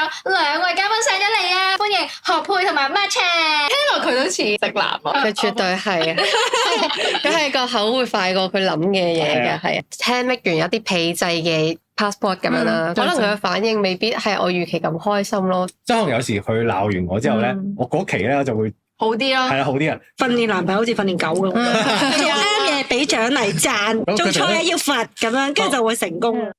有兩位嘉賓上咗嚟啊！歡迎何佩同埋 Matcha， 聽落佢都似直男啊！佢絕對係啊！佢係個口會快過佢諗嘅嘢嘅，係啊！聽搣完有啲屁製嘅 passport 咁樣啦，可能佢嘅反應未必係我預期咁開心咯。即係可能有時佢鬧完我之後咧，我嗰期咧就會好啲咯，係啦，好啲啊！訓練男朋友好似訓練狗咁，做啱嘢俾獎勵讚，做錯嘢要罰咁樣，跟住就會成功。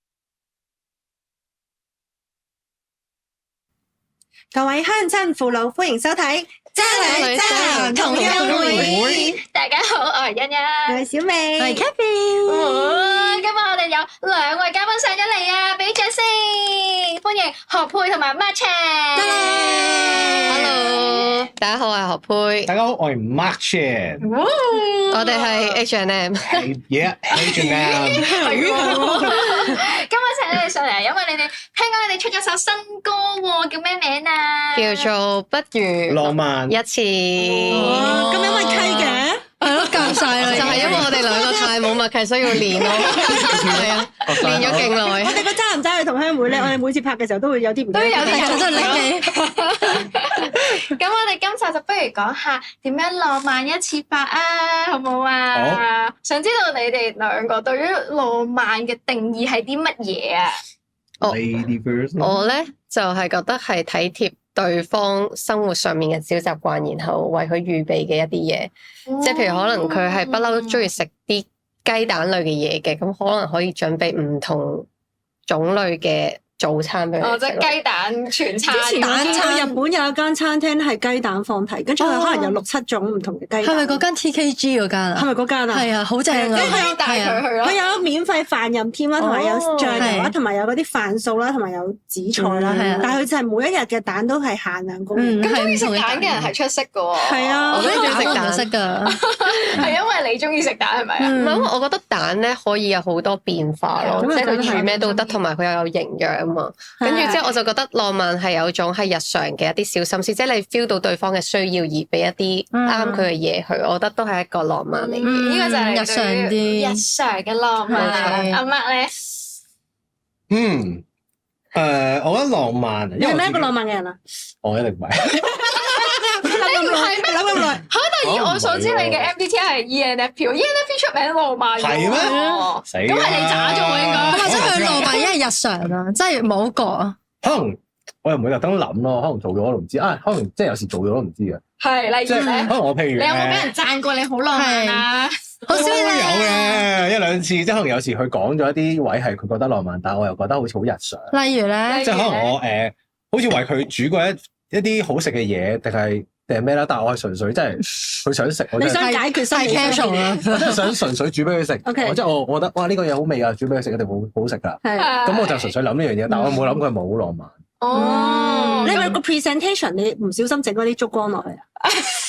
各位鄉親父老，歡迎收睇渣女渣男同鄉會。大家好，我係欣欣，我係小美，我係 Kathy。今日我哋有兩位嘉賓上咗嚟啊，俾掌聲！歡迎何佩同埋 Matcha。Hello， 大家好，我係何佩。大家好，我係 Matcha。我哋係 H&M。Yeah， H&M。今日請你哋上嚟，因為你哋聽講你哋出咗首新歌喎，叫咩名啊？叫做不如浪漫一次。咁有默契嘅，係咯，夾晒啦，就係因為我哋兩個太冇默契，所以要練咯。係啊，練咗勁耐。我哋個渣男渣女同鄉會咧，我哋每次拍嘅時候都會有啲唔同，都有啲真係叻嘅。咁我哋今集就不如講下點樣浪漫一次法啊，好唔好啊？好。想知道你哋兩個對於浪漫嘅定義係啲乜嘢啊？ Lady first。我咧就係覺得係體貼對方生活上面嘅小習慣，然後為佢預備嘅一啲嘢，即係譬如可能佢係不嬲都中意食啲雞蛋類嘅嘢嘅，咁可能可以準備唔同種類嘅早餐俾佢食咯。即係雞蛋全餐。之前我見到日本有一間餐廳係雞蛋放題，跟住佢可能有6-7種唔同嘅雞蛋。係咪嗰間 TKG 嗰間啊？係咪嗰間啊？係啊，好正啊！跟住佢帶佢去咯。佢有免費飯飲添啦，同埋有醬油啦，同埋有嗰啲飯素啦，同埋有紫菜啦。但係佢就係每一日嘅蛋都係限量供應。咁中意食蛋嘅人係出色㗎喎。係啊，我都中意食蛋識㗎。係因為你中意食蛋係咪啊？唔係，因為我覺得蛋咧可以有好多變化咯，即係佢煮咩都得，同埋佢又有營養啊嘛。跟住之後我就覺得浪漫係有種係日常嘅一啲小心思，即係你 feel 到對方嘅需要而俾一啲啱佢嘅嘢佢，我覺得都係一個浪漫嚟嘅。呢個就係日常啲日常嘅浪漫。阿 Mark 咧，我覺得浪漫，因為你係咪一個浪漫嘅人啊？我一定唔係。你唔係咩？諗咁耐。但以我所知，你嘅 MBTI 係 ENFP，ENFP 出名浪漫㗎喎。係咩？死啦！咁係你渣咗喎應該。或者佢浪漫，因為日常啊，即係冇覺啊。可能我又唔會特登諗咯，可能做咗我都唔知啊。可能即係有時做咗都唔知嘅。係，例即係可如咧，能我譬如你有冇俾人讚過你好浪漫啊？好少都有咧。嘅1-2次，即係可能有時佢講咗一啲位係佢覺得浪漫，但係我又覺得好似好日常。例如咧，即係可能我好似為佢煮過一啲好食嘅嘢，定係咩啦？但係我係純粹即係佢想食，我你真係想解決太生理 casual 啦。我真係想純粹煮俾佢食。 OK 即係我覺得哇呢個嘢好味啊，煮俾佢食一定好食㗎。係。咁我就純粹諗呢樣嘢，但我冇諗佢冇浪漫。哦，你咪個 presentation，你唔小心整嗰啲燭光落去啊？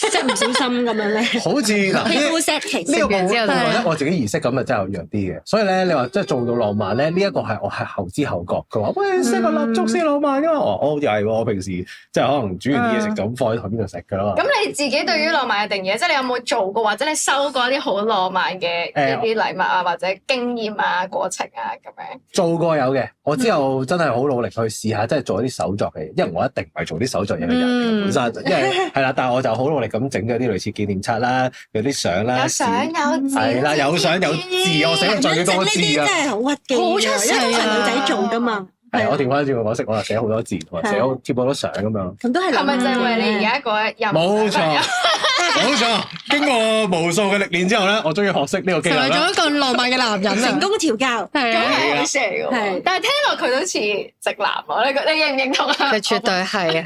即係唔小心咁樣咧。好似嗱皮膚呢 set 其呢個完之後就我覺得我自己儀式感就真係弱啲嘅，所以咧你話即係做到浪漫咧，呢一個係我係後知後覺。佢話喂，set個蠟燭先浪漫㗎嘛。我又係喎，我平時即係可能煮完啲嘢食就咁放喺台邊度食㗎啦嘛。咁你自己對於浪漫嘅定義，即係你有冇做過或者你收過一啲好浪漫嘅一啲禮物啊，或者經驗啊、過程啊咁樣？做過有嘅，我之後真係好努力去試下，即係做一啲手作嘅嘢，因為我一定唔係做啲手作嘢嘅人本身，因為係啦，但係我就好努力咁整咗啲類似紀念冊啦，有啲相啦，有相有字，係啦，有相有字，我寫咗最多字啊！呢啲真係好屈機，好出色啊因為係女仔做㗎嘛。係我調翻轉我識，我就寫好多字，同埋寫好貼好多相咁樣。咁都係係咪就係為你而家嗰一任？冇錯，冇錯。經過無數嘅歷練之後咧，我終於學識呢個技成為能啦。咗一個浪漫嘅男人啊！成功調教。咁係啊，係好事嚟嘅喎係，但係聽落佢都似直男喎，你認唔認同啊？佢絕對係啊！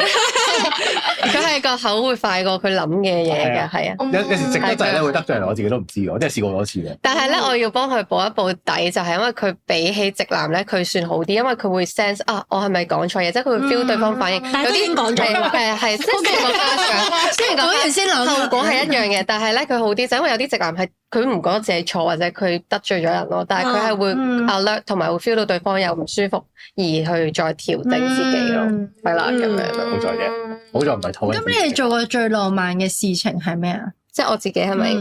佢係個口會快過佢諗嘅嘢嘅，係啊。有時直得滯咧會得罪人，我自己都唔知嘅，我真係試過好多次嘅。但係咧，我要幫佢補一補底，就係因為佢比起直男咧，佢算好啲，因為佢會 sense 啊，我係咪講錯嘢？即係佢會 feel 對方反應。但係都已經講咗啦係即係成個家長，雖然講完先諗後果係一樣嘅，但係咧佢好啲，就因為有啲直男係佢唔覺得自己錯或者佢得罪咗人咯，但係佢係會 alert 同埋會 feel 到對方有唔舒服而去再調整自己咯，係啦咁樣咯。好在啫，好在唔係討人。咁你哋做過最浪漫嘅事情係咩啊？即係我自己係咪？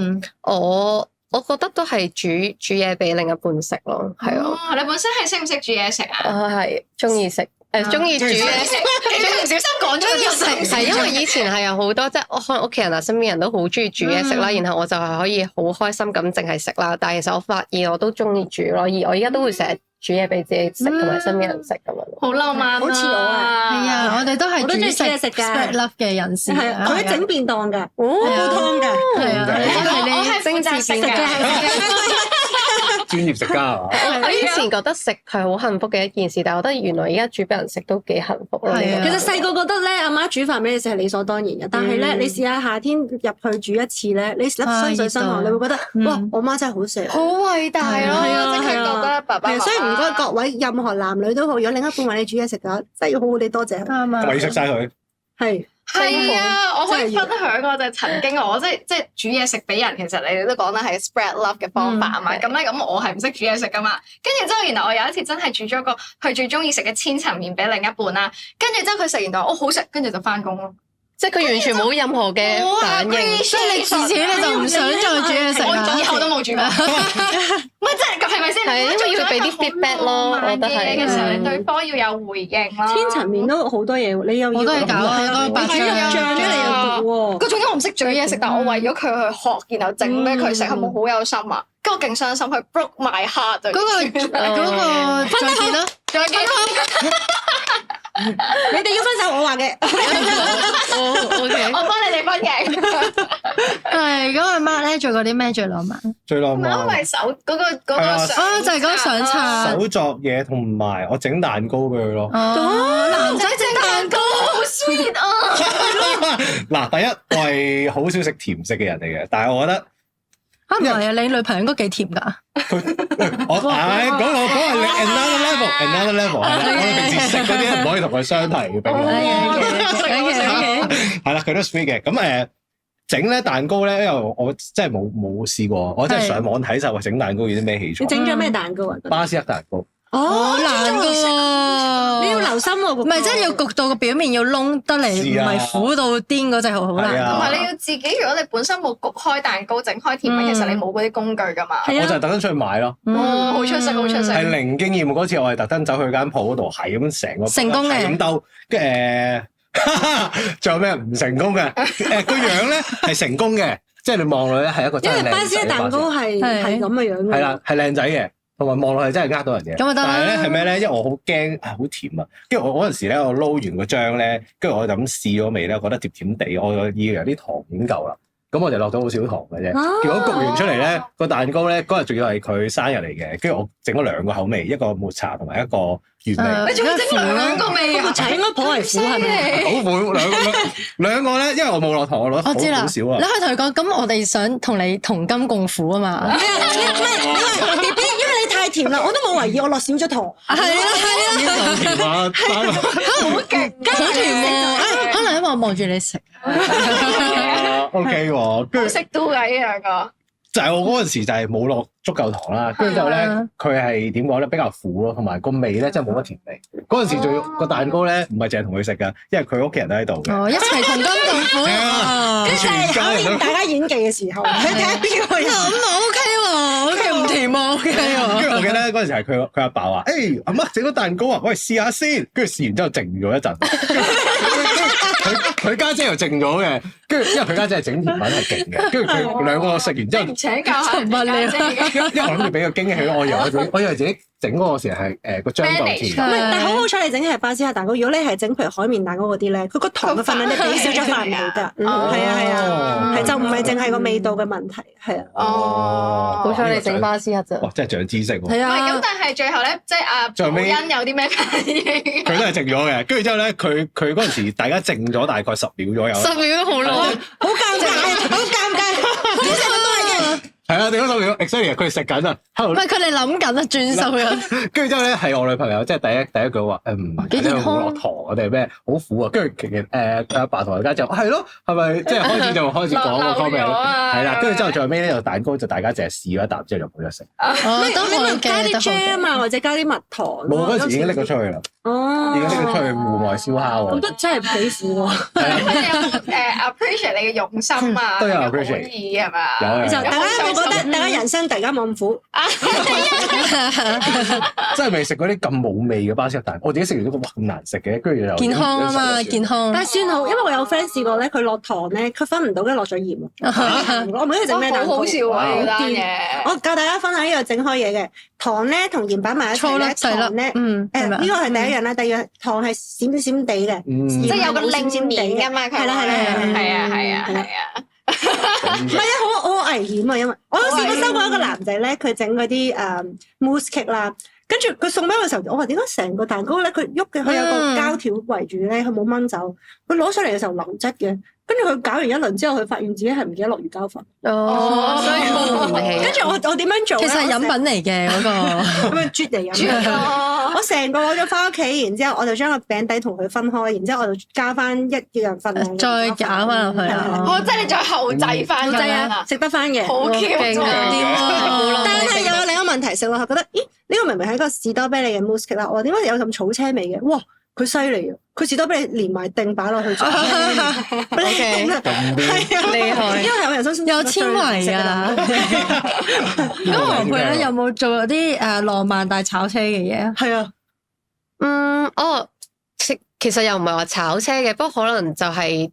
我覺得都係煮嘢俾另一半食咯，係啊。你本身係識唔識煮嘢食啊？我係中意食中意煮嘢食。你都唔小心講咗個食，係因為以前係有好多即係我可能屋企人啊、身邊人都好中意煮嘢食啦，然後我就係可以好開心咁淨係食啦。但係其實我發現我都中意煮咯，而我而家都會成日煮嘢俾自己食同埋身邊人食咁樣。好浪漫，好似我啊係啊，我哋都係我都中意煮煮嘢食㗎 spread love 嘅人士係啊，佢整便當㗎，煲湯㗎。係啊，我係負責食嘅。專業食家啊！我以前覺得食係好幸福嘅一件事，但係我覺得原來而家煮俾人食都幾幸福咯。係啊其實細個覺得咧，阿媽煮飯俾你食係理所當然嘅，但係咧，你試下夏天入去煮一次咧，你粒身水身汗，你會覺得哇，我媽真係好食。好偉大咯！係啊即係覺得爸爸媽媽。所以唔該各位任何男女都好，如果另一半為你煮嘢食嘅話，真係要好好地多謝佢。啱啊，喂食晒佢，係係啊，我可以真係分享我就曾經我即係煮嘢食俾人，其實你哋都講得係 spread love 嘅方法啊嘛。咁咧咁我係唔識煮嘢食噶嘛，跟住之後原來我有一次真係煮咗個佢最中意食嘅千層麵俾另一半啦，跟住之後佢食完就好食，跟住就翻工咯。即係佢完全冇任何嘅反應。所以你自此你就唔想再煮嘢食啦。我以後都冇煮過。唔係真係係咪先？係因為要俾啲 feedback 咯，我覺得係嘅時候，你對方要有回應咯。千層麵都好多嘢，你又要我都係搞啊嗰個白煮肉醬出嚟又焗喎。佢仲要我唔識煮嘢食，但我為咗佢去學，然後整俾佢食，係咪好有心啊？跟住我勁傷心，佢 broke my heart 嗰個再見啦，再見。你哋要分手，我話嘅。OK，我幫你哋分嘅。係咁阿媽咧做過啲咩最浪漫？最浪漫因為手嗰個係啊相哦，就係嗰個相冊。手作嘢同埋我整蛋糕俾佢咯。哦，男仔整蛋糕，好 sweet 啊！嗱，第一我係好少食甜食嘅人嚟嘅，但係我覺得啊唔係啊，你女朋友應該幾甜㗎？我唉嗰個係 another level 係啦，我哋平時食嗰啲唔可以同佢相提嘅，並係啦，佢都 sweet 嘅。咁整咧蛋糕咧，因為我真係冇試過，我真係上網睇晒話整蛋糕要啲咩器材你。整咗咩蛋糕啊？巴斯克蛋糕。好難㗎喎，你要留心喎，唔係即係要焗到個表面要燶得嚟，唔是啊係苦到癲嗰隻好難係啊同埋你要自己，如果你本身冇焗開蛋糕、整開甜品，其實你冇嗰啲工具噶嘛。係啊我就係特登出去買咯，哦，好出色，好出色。係零經驗嗰次，我係特登走去間鋪嗰度，係咁成個成功嘅係咁兜，跟住仲有咩唔成功嘅？個樣咧係成功嘅，即係你望落咧係一個因為真係巴斯克蛋糕係咁嘅樣嘅。係啦，係靚仔嘅，同埋望落去真係呃到人嘅。咁就得啦但係咧係咩咧？因為我好驚好甜啊，跟住我嗰陣時咧，我撈完個漿咧，跟住我就咁試咗味咧，覺得甜甜地，我以為有啲糖已經夠啦。咁我就落咗好少糖嘅啫。結果焗完出嚟咧，個蛋糕咧嗰日仲要係佢生日嚟嘅，跟住我整咗兩個口味，一個抹茶同埋一個原味。你仲要整兩個味啊？茶應該頗為苦係咪？好苦兩個咧，因為我冇落糖，我落得我知啦，好少啊你。可以同佢講，咁我哋想同你同甘共苦啊嘛。係啊，你話 BB，因為你太甜啦，我都冇懷疑我落少咗糖。係啊係啊，甜啊！好勁，好甜喎！可能因為我望住你食。 OK 喎，跟住識 do 㗎呢兩個。就係我嗰陣時就係冇落足夠糖啦，跟住之後咧佢係點講咧比較苦咯，同埋個味咧真係冇乜甜味。嗰陣時仲要個蛋糕咧唔係淨係同佢食噶，因為佢屋企人都喺度嘅。哦，一齊同甘共苦。跟住係考驗大家演技嘅時候，你睇下邊個人。咁啊 OK 喎，OK 唔甜喎 OK 喎。跟住我記得嗰陣時係佢阿爸話：誒阿媽整咗蛋糕啊，喂試下先。跟住試完之後靜咗一陣。佢家姐又靜咗嘅，跟住因為佢家姐係整甜品係勁嘅，跟住佢兩個食完之後，唔請教下問你啊姐因為我諗住俾個驚喜，我以為自己整嗰個時候係個漿夠甜。唔係，但係好彩你整嘅係巴斯克蛋糕。如果你係整譬如海綿蛋糕嗰啲咧，佢個糖嘅分量你俾少咗範味㗎。係啊係啊，係就唔係淨係個味道嘅問題。係啊。哦，好彩你整巴斯克咋。哇！真係長知識喎。係唔係咁啊，，但係最後咧，即係阿最後尾寶欣有啲咩反應？佢都係靜咗嘅，跟住之後咧，佢嗰陣時大家靜咗大概10秒左右。 10秒都好耐。好尷尬，好尷尬，好食都係嘅。係啊，定咗10秒 ，exactly，佢哋食緊啊，喺度。唔係佢哋諗緊啊，轉數緊。跟住之後咧，係我女朋友，即係第一句話，唔係，幾健康冇落糖啊，定係咩？好苦啊！跟住其實佢阿爸同佢家姐話係咯，係咪即係開始就開始講個 comment 漏咗啊係啦，跟住之後最後尾呢個蛋糕就大家淨係試咗一啖之後就冇得食，哦，都好你咪加啲嘅，都好 jam 嘅。啊，或者加啲蜜糖。冇嗰陣時已經拎咗出去啦，哦，已經拎咗出去戶外燒烤啊，咁都真係幾苦喎。咁你有appreciate 你嘅用心啊？都有你嘅 appreciate 好意係嘛？有就大家有冇覺得大家人生突然間冇咁苦。真係未食過啲咁冇味嘅巴斯克蛋，我自己食完都覺得哇咁難食嘅，跟住又健康啊嘛，健康。但係算好，因為我有 friend 試過咧，佢落糖咧，佢分唔到，跟住落咗鹽。我唔知佢整咩蛋糕。好笑啊！呢單嘢。我教大家分享呢個整開嘢嘅糖咧，同鹽擺埋一齊咧，糖咧，呢個係第一樣啦。第二樣糖係閃閃地嘅，即係有個令面㗎嘛。係啦。唔係啊，好危險啊！因為我有試過收過一個男仔咧，佢整嗰啲mousse cake 啦，跟住佢送俾我嘅時候，我話點解成個蛋糕咧佢喐嘅，佢有個膠條圍住咧，佢冇掹走，佢攞上嚟嘅時候流質嘅，跟住佢搞完一輪之後，佢發現自己係唔記得落魚膠粉。所以冇唔起。跟住我點樣做咧？其實係飲品嚟嘅嗰個，咁樣啜嚟飲。我成個攞咗翻屋企，然之後我就將個餅底同佢分開，然之後我就加翻一樣份量，再攪翻落去啊！即係你再後製翻咁樣啊？食得翻嘅，好勁啊！但係有另一個問題，食落去覺得，咦？呢個明明係一個士多啤梨嘅 mousse cake 啦，我話點解有咁草車味嘅？哇！佢犀利啊！佢士多啤梨連埋定擺落去做，係啊，厲害，因為係我人生有纖維啊！咁黃佩咧有冇做啲浪漫大炒車嘅嘢啊？係啊，其實又唔係話炒車嘅，不過可能就係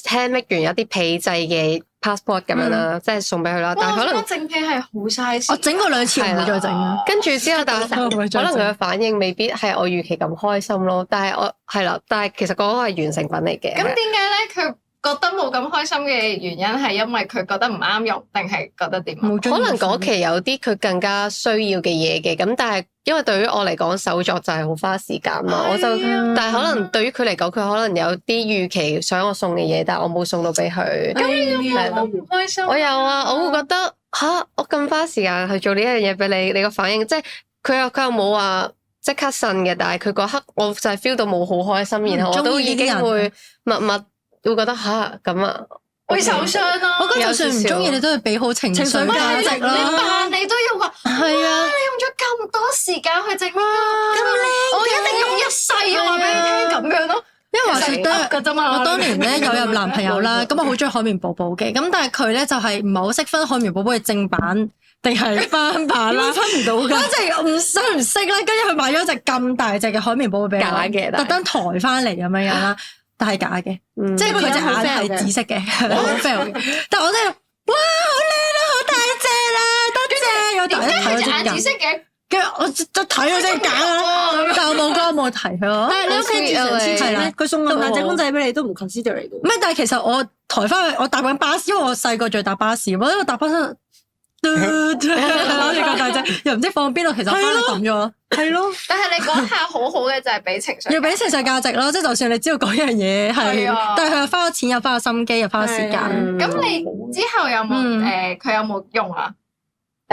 handmade 完一啲皮製嘅 passport 咁樣啦，即係送俾佢啦。但係可能整皮係好嘥時。我整過2次，唔會再整。跟住之後，但係可能佢嘅反應未必係我預期咁開心咯。但係但係其實嗰個係完成品嚟嘅。咁點解咧？佢覺得冇咁開心嘅原因係因為佢覺得唔啱用，定係覺得點？可能嗰期有啲佢更加需要嘅嘢嘅，咁但係因為對於我嚟講手作就係好花時間嘛，我就但係可能對於佢嚟講，佢可能有啲預期想我送嘅嘢，但係我冇送到俾佢。咁你有冇唔開心？我有啊，我會覺得我咁花時間去做呢一樣嘢俾你，你個反應即係佢又冇話即刻呻嘅，但係佢嗰刻我就係 feel 到冇好開心，然後我都已經會默默會覺得咁啊。會受傷咯。我覺得就算唔中意，你都要俾好情緒價值咯。你扮你都要話，係啊，你用咗咁多時間去整，咁靚，我一定用一世啊！話俾你聽咁樣咯。因為話説我當年咧有任男朋友啦，咁我好中意海綿寶寶嘅，咁但係佢咧就係唔係好識分海綿寶寶嘅正版定係翻版啦，分唔到㗎。嗰隻唔識啦，跟住佢買咗隻咁大隻嘅海綿寶寶俾我，假嘅，特登抬翻嚟咁樣啦。但係假嘅，即係佢隻眼係紫色嘅，好 fail 嘅。但係我真係，哇，好靚啊，好大隻啦，多謝。有大隻眼紫色嘅，跟住我就睇咗隻假啦，但我冇提佢咯。但係你屋企住成千尺咧，佢送咁大隻公仔俾你都唔 consider 嚟嘅。唔係，但係其實我抬翻去，我搭緊巴士，因為我細個最搭巴士，我因為搭巴士。攞住咁大隻，又唔知放邊度，其實翻去抌咗。係咯，但係你嗰下好好嘅就係俾情緒，要俾情緒價值咯，即係就算你知道嗰樣嘢係，但係佢又花咗錢，又花咗心機，又花咗時間。咁你之後有冇佢有冇用啊？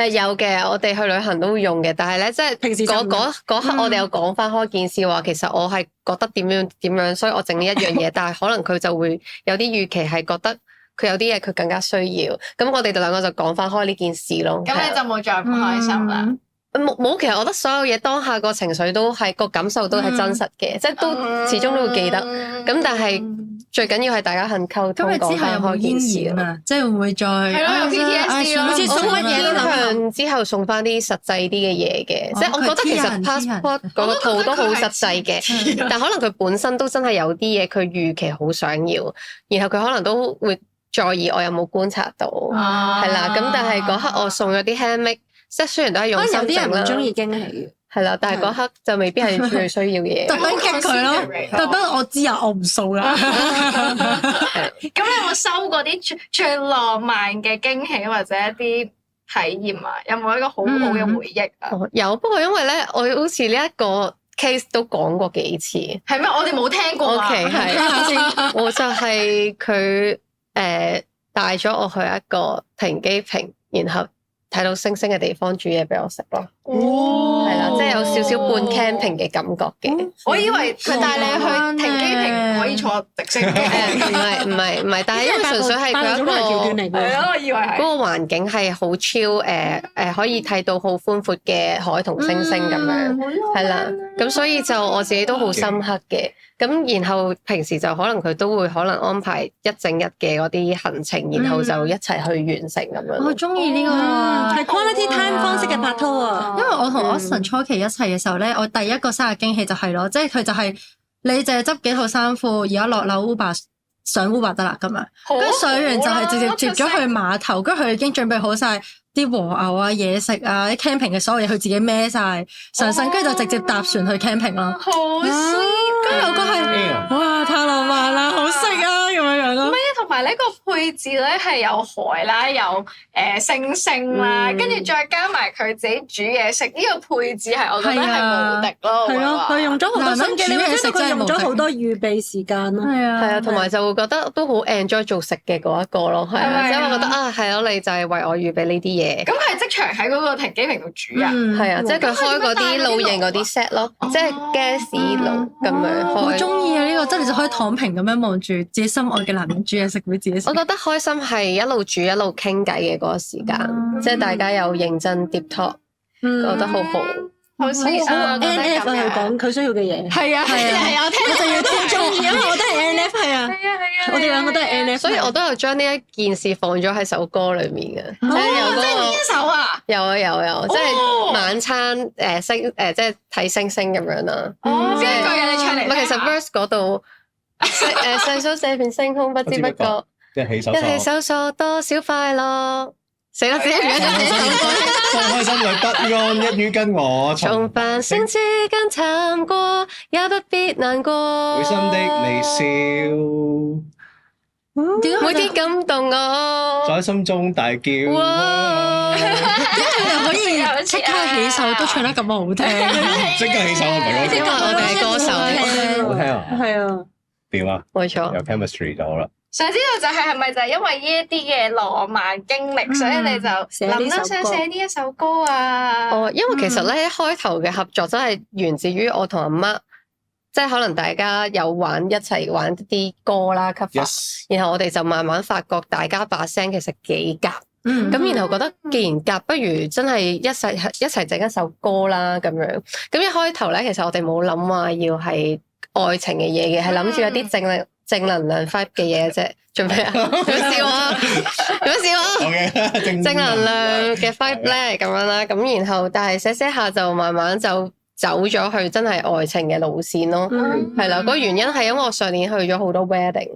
有嘅，我哋去旅行都會用嘅，但係咧即係平時嗰刻我哋有講翻開件事話，其實我係覺得點樣，所以我整呢一樣嘢，但係可能佢就會有啲預期係覺得。佢有啲嘢佢更加需要，咁我哋兩個就講翻開呢件事咯。咁你就冇再唔開心啦？冇，其實我覺得所有嘢當下個情緒都係個感受都係真實嘅，即係都始終都會記得。咁但係最緊要係大家肯溝通講翻開件事啊！即係會唔會再係咯？有 PTSD 咯，好似送乜嘢都向之後送翻啲實際啲嘅嘢嘅，即係我覺得其實 passport 嗰個套都好實際嘅，但可能佢本身都真係有啲嘢佢預期好想要，然後佢可能都會。在意我有冇觀察到，係啦，咁但係嗰刻我送咗啲 handmade，即係雖然都係用心整啦。有啲人唔中意驚喜，係啦，但係嗰刻就未必係最需要嘅嘢。特登激佢咯，特登我知啊，我唔掃啦。咁你有冇收過啲最浪漫嘅驚喜或者一啲體驗啊？有冇一個好好嘅回憶啊？有，不過因為咧，我好似呢一個 case 都講過幾次。係咩？我哋冇聽過啊。OK，係，我就係佢。帶咗我去一個停機坪，然後睇到星星嘅地方煮嘢俾我食咯。係啦，即係有少少半 camping 嘅感覺嘅。我以為佢帶你去停機坪可以坐直性嘅。唔係，但係因為純粹係佢一個係橋段嚟嘅。咯，我以為係。嗰個環境係好超可以睇到好寬闊嘅海同星星咁樣，係啦。咁所以就我自己都好深刻嘅。咁然後平時就可能佢都會可能安排一整日嘅嗰啲行程，然後就一齊去完成咁樣。我中意呢個係 quality time 方式嘅拍拖啊！因為我同 Austin 初期一齊嘅時候咧，我第一個生日驚喜就係咯，即係佢就係你淨係執幾套衫褲，而家落樓 Uber 上 Uber 得啦咁樣，跟住上完就係直接接咗去碼頭，跟住佢已經準備好晒啲和牛啊、嘢食啊、啲 camping 嘅所有嘢，佢自己孭晒上身，跟住就直接搭船去 camping 咯。好 sweet，跟住我覺得係哇太浪漫啦，好食啊咁樣咯。同埋呢個配置咧係有海啦，有星星啦，跟住再加埋佢自己煮嘢食，呢個配置係我覺得係無敵咯。係咯，佢用咗好多心機，你會知道佢用咗好多預備時間咯。係啊，同埋就會覺得都好 enjoy 做食嘅嗰一個咯，係啊，即係我覺得係咯，你就係為我預備呢啲嘢。咁係即場喺嗰個停機坪度煮啊？係啊，即係佢開嗰啲露營嗰啲 set 咯，即係 gas 爐咁樣開。好中意啊呢個，即係你就可以躺平咁樣望住自己心愛嘅男人煮嘢食俾自己食。我覺得開心係一路煮一路傾偈嘅嗰個時間，即係大家有認真 deep talk，覺得好好。好 sweet 啊 ！NF 佢講佢需要嘅嘢。係啊，我聽我就要聽中意，因為我都係 NF 係啊。我哋兩個都係 NF，所以我都有將呢一件事放咗喺首歌裏面嘅，即係有嗰個邊一首啊？有，即係晚餐星即係睇星星咁樣啦。邊一句嘢你唱嚟？唔係，其實 verse 嗰度細數這片星空，不知不覺一起一起搜索多少快樂。死啦！自己唔記得咗呢首歌。放開心裏不安，一於跟我從繁星之間談過，也不必難過。會心的微笑，每天感動我，在心中大叫。哇！又可以即刻起手，都唱得咁好聽。即刻起手，唔係因為我哋係歌手，好聽啊！係啊，點啊？冇錯。有 chemistry 就好啦。想知道就係咪就係因為呢一啲嘅浪漫經歷，所以你就諗到想寫呢一首歌啊？哦，因為其實咧，一開頭嘅合作真係源自於我同阿媽，即係可能大家有一齊玩啲歌啦 cover， 然後我哋就慢慢發覺大家把聲其實幾夾，咁然後覺得既然夾，不如真係一齊整一首歌啦咁樣。咁一開頭咧，其實我哋冇諗話要係愛情嘅嘢嘅，係諗住有啲正能量 vibe 嘅嘢啫，做咩啊？做乜笑啊？做乜笑啊？ Okay， 正能量嘅 vibe 咧咁樣啦，咁然後但係寫下就慢慢就走咗去真係愛情嘅路線咯，係啦。個原因係因為我上年去咗好多 wedding，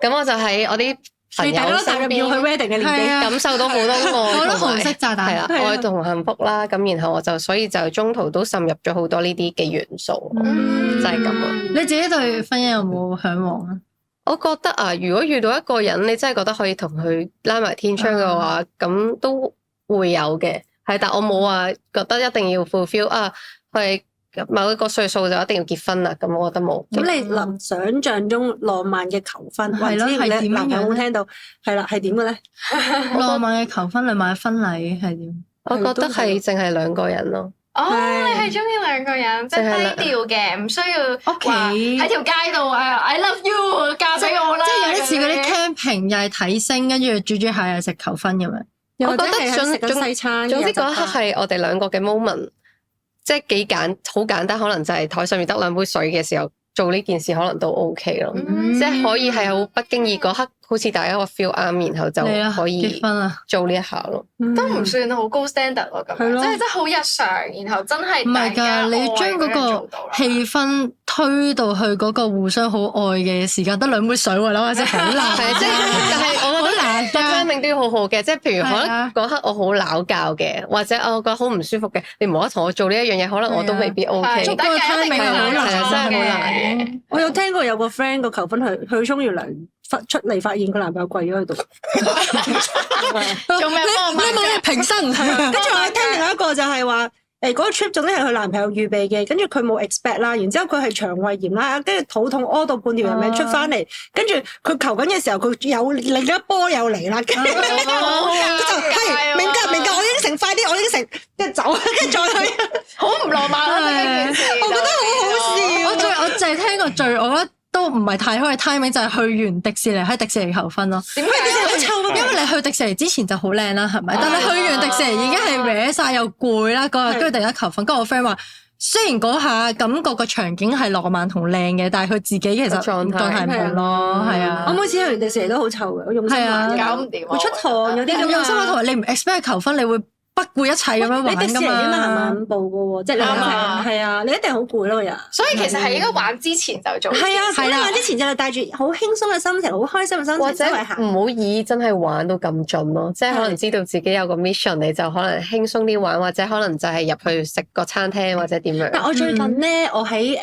咁我就喺我啲朋友身邊要去 wedding 嘅年紀，感受到好多愛，好多紅色炸彈，係啦，愛同幸福啦。咁然後我就所以就中途都滲入咗好多呢啲嘅元素，就係咁咯。你自己對婚姻有冇嚮往啊？我覺得啊，如果遇到一個人，你真係覺得可以同佢拉埋天窗嘅話，咁都會有嘅。係，但我冇話覺得一定要 fulfill 啊，係某一個歲數就一定要結婚啦。咁我覺得冇。咁你諗想像中浪漫嘅求婚，係咯，係點樣？有冇聽到？係啦，係點嘅咧？浪漫嘅求婚，浪漫嘅婚禮係點？我覺得係淨係兩個人咯。哦，你係中意兩個人，即係低調嘅，唔需要話喺條街度I love you 嫁俾我啦。即係有啲似嗰啲 camping，又係睇星，跟住煮下又食求婚咁樣。我覺得食緊西餐，總之嗰一刻係我哋兩個嘅 moment，即係好簡單，可能就係台上面得兩杯水嘅時候做呢件事，可能都 OK 咯。即係可以係好不經意嗰刻，好似大家個 feel 啱，然後就可以結婚啊，做呢一下咯。都唔算好高 standard 咯，咁樣即係真係好日常，然後真係唔係㗎，你要將嗰個氣氛推到去嗰個互相好愛嘅時間，得兩杯水喎，諗下先好難。係即係，但係我覺得個 timing 都要好好嘅，即係譬如可能嗰刻我好鬧交嘅，或者我覺得好唔舒服嘅，你唔好同我做呢一樣嘢，可能我都未必 OK。捉嗰個 timing 係好難，真係好難嘅。我有聽過有個 friend 個求婚去沖完涼出嚟，發現個男朋友跪咗喺度。做咩？你冇嘢平身。跟住我聽另一個就係話，嗰個 trip 總之係佢男朋友預備嘅，跟住佢冇 expect 啦，然之後佢係腸胃炎啦，跟住肚痛屙到半條人命出翻嚟，跟住佢求緊嘅時候，佢有另一波又嚟啦，跟住佢就係明㗎，我應承快啲，我應承跟住走，跟住再去，好唔浪漫啊！呢件事，我覺得好好笑。我淨係聽過我覺得都唔係太好嘅 timing，就係去完迪士尼喺迪士尼求婚咯。點解好臭啊！因為你去迪士尼之前就好靚啦，係咪？但係你去完迪士尼已經係歪晒又攰啦嗰日，跟住突然間求婚，跟住我 friend 話。雖然嗰下感覺個場景係浪漫同靚嘅，但係佢自己其實狀態唔好咯，係啊。我每次去完迪士尼都好臭嘅，我用心玩，搞唔掂，會出汗有啲咁。用心玩同埋你唔 expect 求婚，你會不顧一切咁樣玩你迪士尼㗎點解行嘛。慢步嘅喎？即係你係啊，你一定好攰咯，個人。所以其實係應該玩之前就做。係啊，係啦玩之前就帶住好輕鬆嘅心情，好開心嘅心或者情周圍行。唔好以真係玩到咁盡咯，即係可能知道自己有個 mission，你就可能輕鬆啲玩，或者可能就係入去食個餐廳或者點樣。但我最近咧，我喺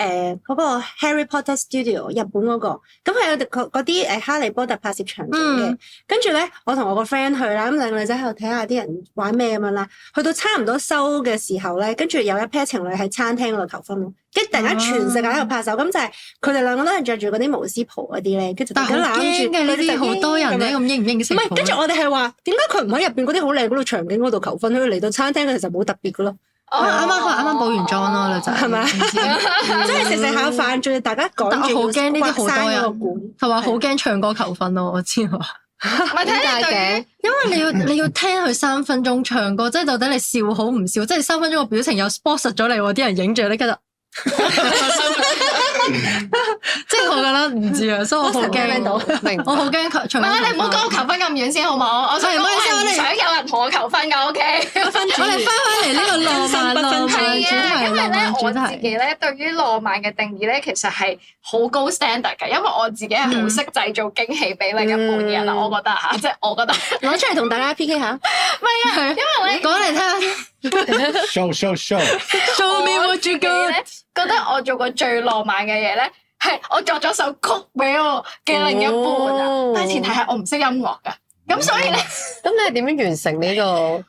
嗰個 Harry Potter Studio 日本嗰個，咁係有嗰啲哈利波特拍攝場景嘅。跟住咧，我同我個 friend 去啦，咁兩個女仔喺度睇下啲人玩咩咁樣啦。去到差唔多收嘅時候咧，跟住有一 pair 情侶喺餐廳嗰度求婚咯。跟住突然間全世界喺度拍手，咁就係佢哋兩個都係着住嗰啲巫師袍嗰啲咧，跟住但係好驚嘅呢啲好多人咧，咁應唔應承？唔係，跟住我哋係話點解佢唔喺入邊嗰啲好靚嗰度場景嗰度求婚，佢嚟到餐廳嘅其實冇特別嘅咯。啱啱補完妝咯，女仔係咪啊？即係食下飯，仲要大家趕但我住好驚呢啲好多人嗰個館，係話好驚唱歌求婚咯，我知喎。唔係睇你對於因為你要聽佢3分鐘唱歌，即係到底你笑好唔笑？即係3分鐘個表情有 spot 實咗你喎，啲人影住你，跟住即係我覺得唔知啊，所以我好驚。我好驚唱歌。唔係你唔好講我求婚咁遠先好唔好？我想講我唔想有人同我求婚㗎，OK？我哋翻嚟呢個浪漫主題，因為咧我主題。自己咧對於浪漫嘅定義咧，其實係好高 standard 嘅，因為我自己係好識製造驚喜俾另一半嘅人啦，我覺得嚇，即係我覺得攞出嚟同大家 PK 下。唔係啊，因為咧講嚟聽下先。show Show me what you got。覺得我做過最浪漫嘅嘢咧，係我作咗首曲俾我嘅另一半啊，哦但係前提係我唔識音樂㗎，咁所以咧。咁你係點樣完成呢個？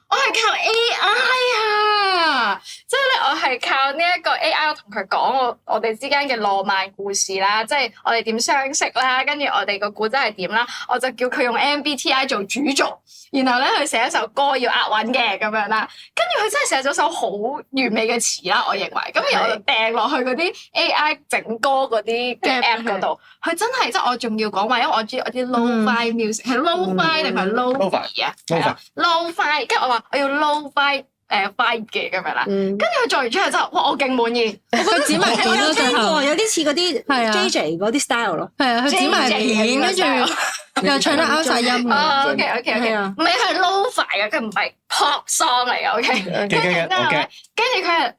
我係靠 AI 啊！即係咧，我係靠呢一個 AI 同佢講我哋之間嘅浪漫故事啦，即係我哋點相識啦，跟住我哋個故仔係點啦，我就叫佢用 MBTI 做主軸，然後咧佢寫一首歌要押韻嘅咁樣啦，跟住佢真係寫咗首好完美嘅詞啦，我認為，咁然後我就掟落去嗰啲 AI 整歌嗰啲嘅 app 嗰度，佢真係即係我仲要講話，因為我知 low-fi music 係 low-fi 定係 low-fi 啊？係啊 low-fi，跟住我話我要 low-fi。快嘅咁樣啦，跟住佢做完出嚟之後，哇！我勁滿意，佢剪埋片我咯，有聽過，最後有啲似嗰啲係啊 JJ 嗰啲 style 咯。係啊，佢剪埋片，跟住又唱得啱晒音嘅。哦，OK，係啊唔係佢 low-fi 嘅，佢唔係 pop song 嚟嘅，OK。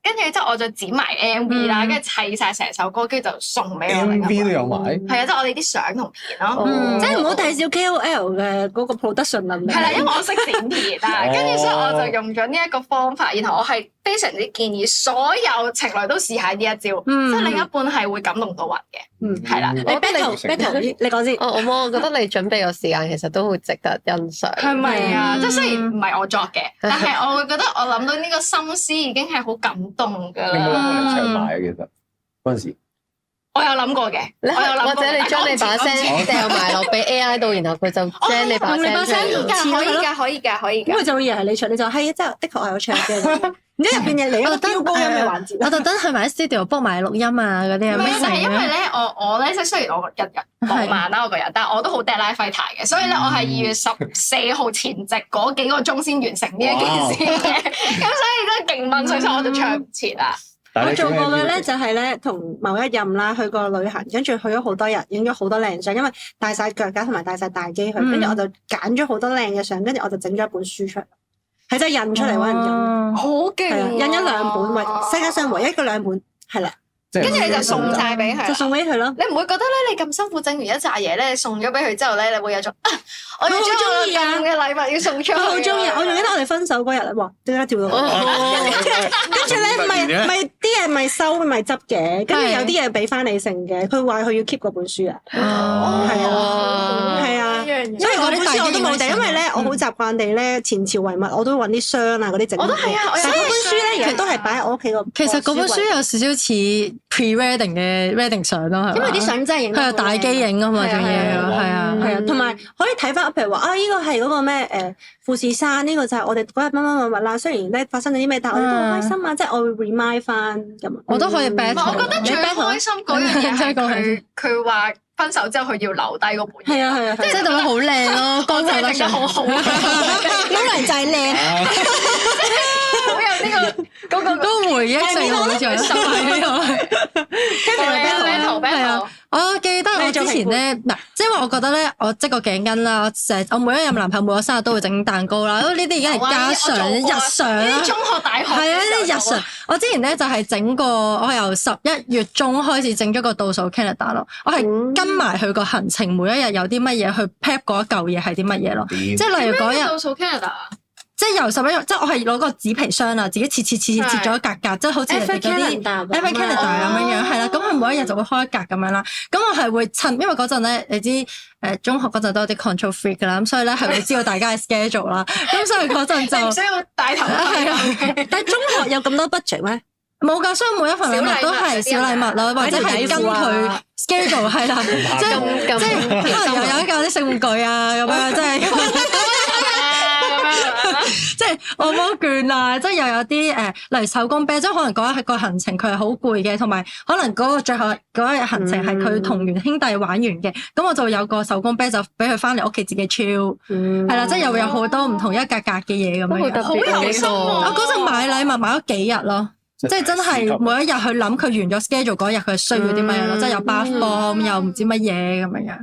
跟住之後我就剪埋 MV 啦，跟住砌晒成首歌，跟住就送俾我。MV 都有埋。係啊，即係我哋啲相同片咯。即係唔好睇小 KOL 嘅嗰個 production 能力。係啦，因為我識剪片啊，跟住所以我就用咗呢一個方法，然後我係非常之建議所有情侶都試下呢一招，即係另一半係會感動到暈嘅。係啦，你 battle，你講先。我覺得你準備個時間其實都好值得欣賞。係咪啊？即係雖然唔係我作嘅，但係我會覺得我諗到呢個心思已經係好感動㗎你冇諗過你唱啦。埋啊？其實嗰陣時，我有諗過嘅，我有諗過。或者你將你把聲掉埋落俾 AI 度，然後佢就將你把聲出嚟。可以㗎，可以㗎，可以㗎。咁佢就會以為係你唱，你就係啊，真係的確係我唱嘅。然之後入邊嘢嚟一個飆高音嘅環節。我特登去埋 studio book 埋錄音啊嗰啲啊，唔係，咩但係因為成咧，我咧即係雖然我日日浪漫啦，我個人，但係我都好 deadline fighter 嘅，所以咧我係2月14號前夕嗰幾個鐘先完成呢一件事嘅，咁所以真係勁掹水，所以我就唱唔切啦。我做過嘅咧就係咧同某一任啦去過旅行，跟住去咗好多日，影咗好多靚相，因為帶晒腳架同埋帶晒大機去，跟住我就揀咗好多靚嘅相，跟住我就整咗一本書出嚟，係真係印出嚟揾人印，好勁係啊，印咗2本，為世界上唯一嘅2本，係啦，跟跟住你就送晒俾佢，就送俾佢咯。你唔會覺得咧，你咁辛苦整完一紮嘢咧，送咗俾佢之後咧，你會有種我要將我咁嘅禮物要送出去。我好中意，我仲記得我哋分手嗰日咧，哇！點解跳到我？跟住咧，咪啲嘢咪收咪執嘅，跟住有啲嘢俾翻你剩嘅，佢話佢要 keep 嗰本書啊，係啊，係啊，嘢。所以我本書我都冇訂，因為咧我好嗯習慣地咧前朝遺物我都揾啲箱啊嗰啲整。我都係啊，我有但係嗰本書咧啲而家都係擺喺我屋企個。其實嗰本書有少少似 pre-wedding 嘅 wedding 相咯，係嘛因為啲相真係影得好靚佢有大機影啊嘛，仲要係啊。係啊，同埋可以睇翻，譬如話啊，呢個係嗰個咩富士山，呢個就係我哋嗰日乜乜乜乜啦。雖然咧發生咗啲咩，但係我哋都好開心啊！即係我會 remind 翻咁。我都可以 battle 我覺得最開心嗰樣嘢係佢話分手之後佢要留低嗰本嘢。係啊係啊，即係就會好靚咯，光彩得整得好好，好有老娘就係靚。呢個嗰個回憶性好在心喺度。係啊，我記得我之前咧嗱，即係因為我覺得咧，我織個頸巾啦，我每一任男朋友每個生日都會整蛋糕啦，呢啲已經係家常日常啦。中學大學係啊，呢啲日常。我之前咧就係整個，我由11月中開始整咗個倒數 calendar 咯，我係跟埋佢個行程，每一日有啲乜嘢去 prep 嗰一嚿嘢係啲乜嘢咯，即係例如嗰日。倒數 Canada。即係由11月，即係我係攞個紙皮箱啊，自己切咗一格格，即係好似人哋嗰啲 Every Canada 咁樣，係啦。咁佢每一日就會開一格咁樣啦。咁我係會趁，因為嗰陣咧，你知中學嗰陣都有啲 control freak 㗎啦，咁所以咧係會知道大家嘅 schedule 啦。咁所以嗰陣就唔需要帶頭係啊。但係中學有咁多 budget 咩？冇㗎，所以每一份禮物都係小禮物咯，或者係跟佢 schedule 係啦，即係可能又有一個啲性玩具啊咁樣，即係。即係按摩券啊，即係又有啲例如手工啤，即係可能嗰一個行程佢係好攰嘅，同埋可能嗰個最後嗰一日行程係佢同完兄弟玩完嘅，咁我就有個手工啤就俾佢翻嚟屋企自己 chill，係啦，即係又會有好多唔同一格格嘅嘢咁樣。好有心喎！我嗰陣買禮物買咗幾日咯。即係真係每一日去諗佢完咗 schedule 嗰日佢需要啲乜嘢咯，即係有 bath bomb 又唔知乜嘢咁樣。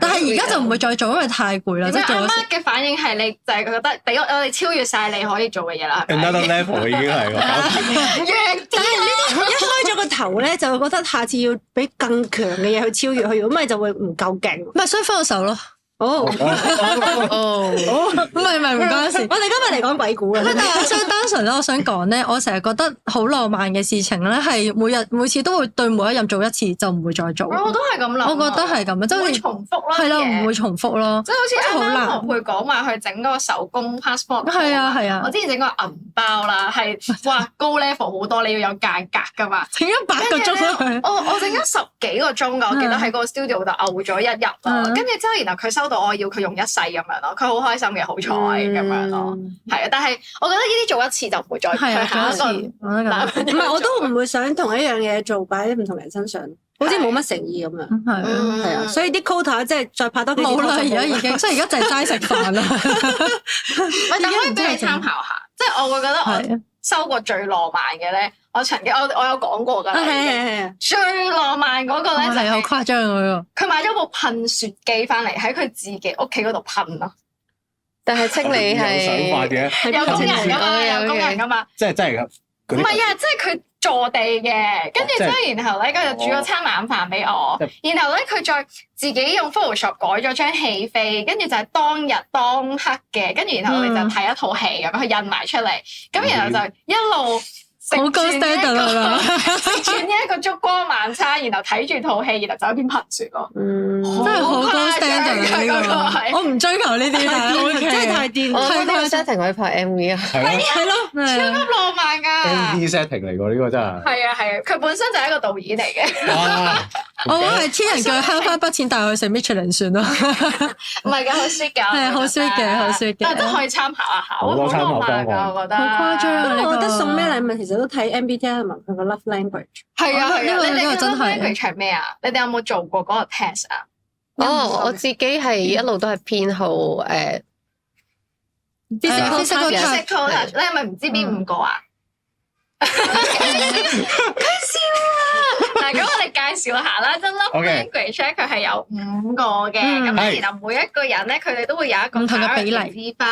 但係而家就唔會再做，因為太攰啦。即係阿媽嘅反應係你就係覺得俾我哋超越晒你可以做嘅嘢啦。Another level 已經係個。但係呢啲一開咗個頭咧，就會覺得下次要俾更強嘅嘢去超越佢，如果唔係就會唔夠勁。唔係，所以分咗手咯。哦，哦，唔係唔關事。我哋今日嚟講鬼故啊。但係我想單純咧，我想講咧，我成日覺得好浪漫嘅事情咧，係每次都會對每一任做一次，就唔會再做。我都係咁諗。我覺得係咁啊，即係好似重複啦。係咯，唔會重複咯。即係好似啱啱好難同佢講話去整嗰個手工 passport。係啊係啊。我之前整個銀包啦，係哇高 level 好多，你要有間隔噶嘛。整咗8個鐘咯。我整咗10幾個鐘㗎，我記得喺個 studio 度漚咗一日啦。跟住之後，然後佢收到我要佢用一世咁樣咯，佢好開心嘅，好彩咁樣咯。係啊，但係我覺得呢啲做一次就唔會再去下一個。唔係，我都唔會想同一樣嘢做擺喺唔同人身上，好似冇乜誠意咁樣。係啊，所以啲 quota 即係再拍多幾次。冇啦，而家已經，所以而家就係齋食飯啦。但可以俾你參考下，即係我會覺得我收過最浪漫嘅咧，我曾經我有講過㗎。係最浪漫嗰個咧就係好誇張嗰個。佢買咗部噴雪機翻嚟喺佢自己屋企嗰度噴咯。但係清理係有工人㗎嘛，有工人㗎嘛。即係真係㗎。唔係啊，即係佢坐地嘅，跟住之後然後咧，佢就煮咗餐晚飯俾我，然後咧佢再自己用 Photoshop 改咗張戲飛，跟住就係當日當刻嘅，跟住然後我哋就睇一套戲咁，佢印埋出嚟，咁然後就一路。好高 standard 啦！食住呢一個燭光晚餐，然後睇住套戲，然後就一邊噴雪咯。真係好高 standard 呢個。我唔追求呢啲，但係真係太癲。我覺得個 setting 可以拍 MV 啊。係咯，超級浪漫㗎。MV setting 嚟㗎呢個真係。係啊，佢本身就係一個導演嚟嘅。我係天人叫佢慳翻筆錢帶我去食 Michelin 算啦。唔係㗎，好 sweet 㗎。係好 sweet 嘅，好 sweet 嘅。但係都可以參考一下，好多參考浪漫㗎，我覺得。好誇張。我覺得送咩禮物其實都睇 MBTI 同埋佢個 love language。係啊，呢個真係。language 係咩啊？你哋有冇做過嗰個 test 啊？我自己係一路都係偏好physical touch，你係咪唔知邊5個啊？佢笑啊！嗱，咁我哋介紹下啦，即係 love language 咧，佢係有5個嘅，咁然後每一個人咧，佢哋都會有一個唔同嘅比例之分。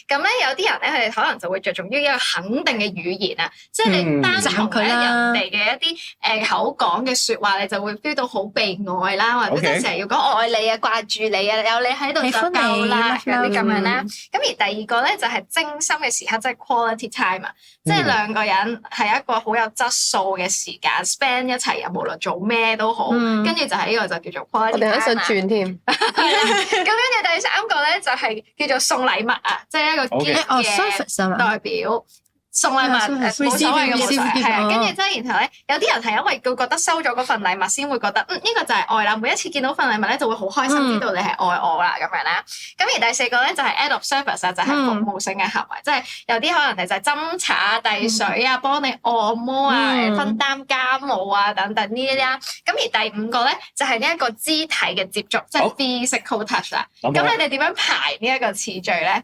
咁咧有啲人咧，佢哋可能就會着重於一個肯定嘅語言啊，即係你單從咧人哋嘅一啲口講嘅説話，你就會 feel 到好被愛啦，或者即係成日要講愛你啊、掛住你啊、有你喺度就夠啦嗰啲咁樣啦。咁而第2個咧就係精心嘅時刻，即係 quality time 啊，即係兩個人係一個好有質素嘅時間 spend 一齊，有無論做咩都好，嗯跟住就係呢個就叫做 quality 我突然間想 time 啦轉添，咁跟住第三個咧就係叫做送禮物啊，即係一個 OK gift 哦嘅 service 啊嘛，代表。送禮物冇所謂嘅冇所謂， Receiving 係啊， gift，跟住之後然後咧，有啲人係因為佢覺得收咗嗰份禮物先會覺得呢個就係愛啦，每一次見到份禮物咧就會好開心，知道你係愛我啦咁樣啦。咁而第四個咧就係 act of service 啊，就係服務性嘅行為，即係有啲可能就係斟茶、遞水啊、幫你按摩啊、分擔家務啊等等呢啲啦。咁而第五個咧就係呢一個肢體嘅接觸，即係 physical touch 啦。咁你哋點樣排呢一個次序咧？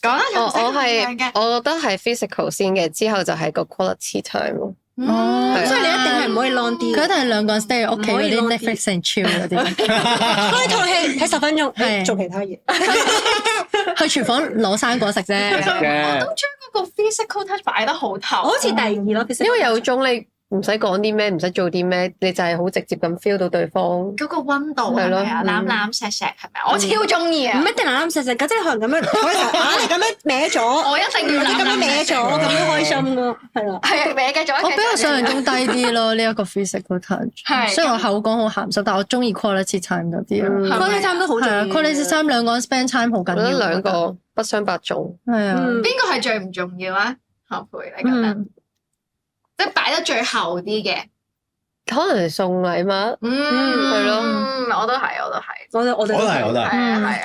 講啦，我用係嘅。我覺得係 physical 先嘅，之後就係個 quality time 咯。哦咁所以你一定係唔可以 long 啲嘅。佢一定係兩個人 stay 喺屋企嗰唔可以啲 long 啲 Netflix and chill 嗰啲，開套戲睇10分鐘，係做其他嘢。去廚房攞生果食啫。嘅都將嗰個 physical touch 擺得好透，我好似第二咯，其實因為有種你唔使講啲咩，唔使做啲咩，你就係好直接咁 feel 到對方。嗰個溫度係咪啊？係咯攬攬錫錫係咪啊？我超中意啊！唔一定啱啱實實㗎，即係可能咁樣，可能你咁樣歪咗，我一定要或者咁樣歪咗，咁樣開心咯，係啦。係啊，歪嘅咗。我比我想象中低啲咯，呢一個 physical touch。係雖然我口講好鹹濕，但我中意 quality time 多啲咯。係咪 quality time 都好重係啊要。 ，quality time 兩個人 spend time 好緊要。我覺得兩個不相伯仲。係啊，嗯邊個係最唔重要啊？後輩你覺得？嗯，即係擺得最後啲嘅。可能係送禮物，係咯我都係，我都係。我哋我都係係啊，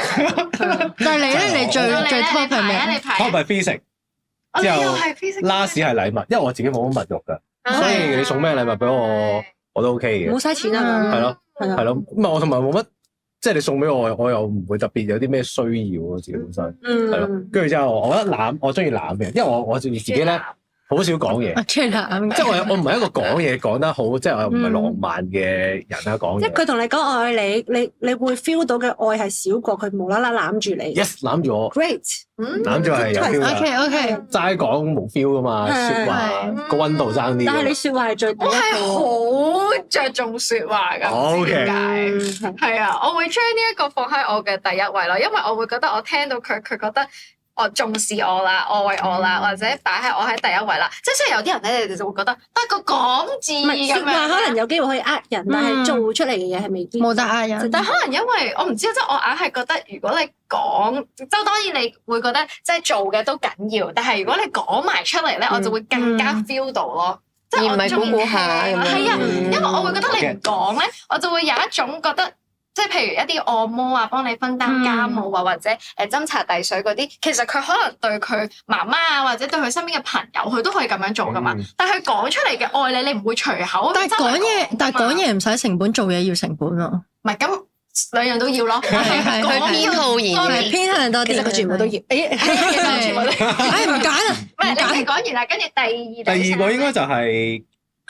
係啊。但係你咧，你最到你咧最 top 係你排啊，你咩？排啊。 top 係 physical，我之後哋又係 physical last 係禮物，因為我自己冇乜物欲㗎，所以你送咩禮物俾我都 OK 嘅唔好，嘥錢啊！係咯係啊係咯。咁啊，我同埋冇乜，即係你送俾我又唔會特別有啲咩需要咯，自己本身係咯。嗯，跟住之後，我覺得攬，我中意攬嘅，因為我自己咧好少講嘢。啊，出嚟即係我唔係一個講嘢講得好，即係我又唔係浪漫嘅人啦，講嘢。即係佢同你講愛你，你會 feel 到嘅愛係少過佢無啦啦攬住你。 Yes 攬住我， Great，攬住我係有 feel 㗎。 OK OK，齋講冇 feel 噶嘛，係説話係個溫度爭啲㗎。但係你説話係最第一我係個。好着重説話㗎，唔知點解。係啊，我會將呢一個放喺我嘅第一位咯，因為我會覺得我聽到佢覺得我重視我啦，愛我啦，或者擺喺我喺第一位啦。即係雖然有啲人咧，你哋就會覺得得個講字唔係説咁樣話可能有機會可以呃人，但係做出嚟嘅嘢係未必。冇得呃人。但可能因為我唔知，即係我硬係覺得，如果你講，即係當然你會覺得即係做嘅都緊要，但係如果你講埋出嚟咧，我就會更加 feel 到咯。即係而唔係我中意估估下咁樣係啊，嗯因為我會覺得你唔講咧，我就會有一種覺得。即係譬如一啲按摩啊，幫你分擔家務啊，或者斟茶遞水嗰啲，其實佢可能對佢媽媽啊，或者對佢身邊嘅朋友，佢都可以咁樣做噶嘛。但係佢講出嚟嘅愛你，你唔會隨口。但係講嘢唔使成本，做嘢要成本咯。唔係咁兩樣都要咯。係佢偏好言語係偏向多啲。其實佢全部都要。全部都要。唉，唔揀啊！唔係，你哋講完啦，跟住第二個應該就係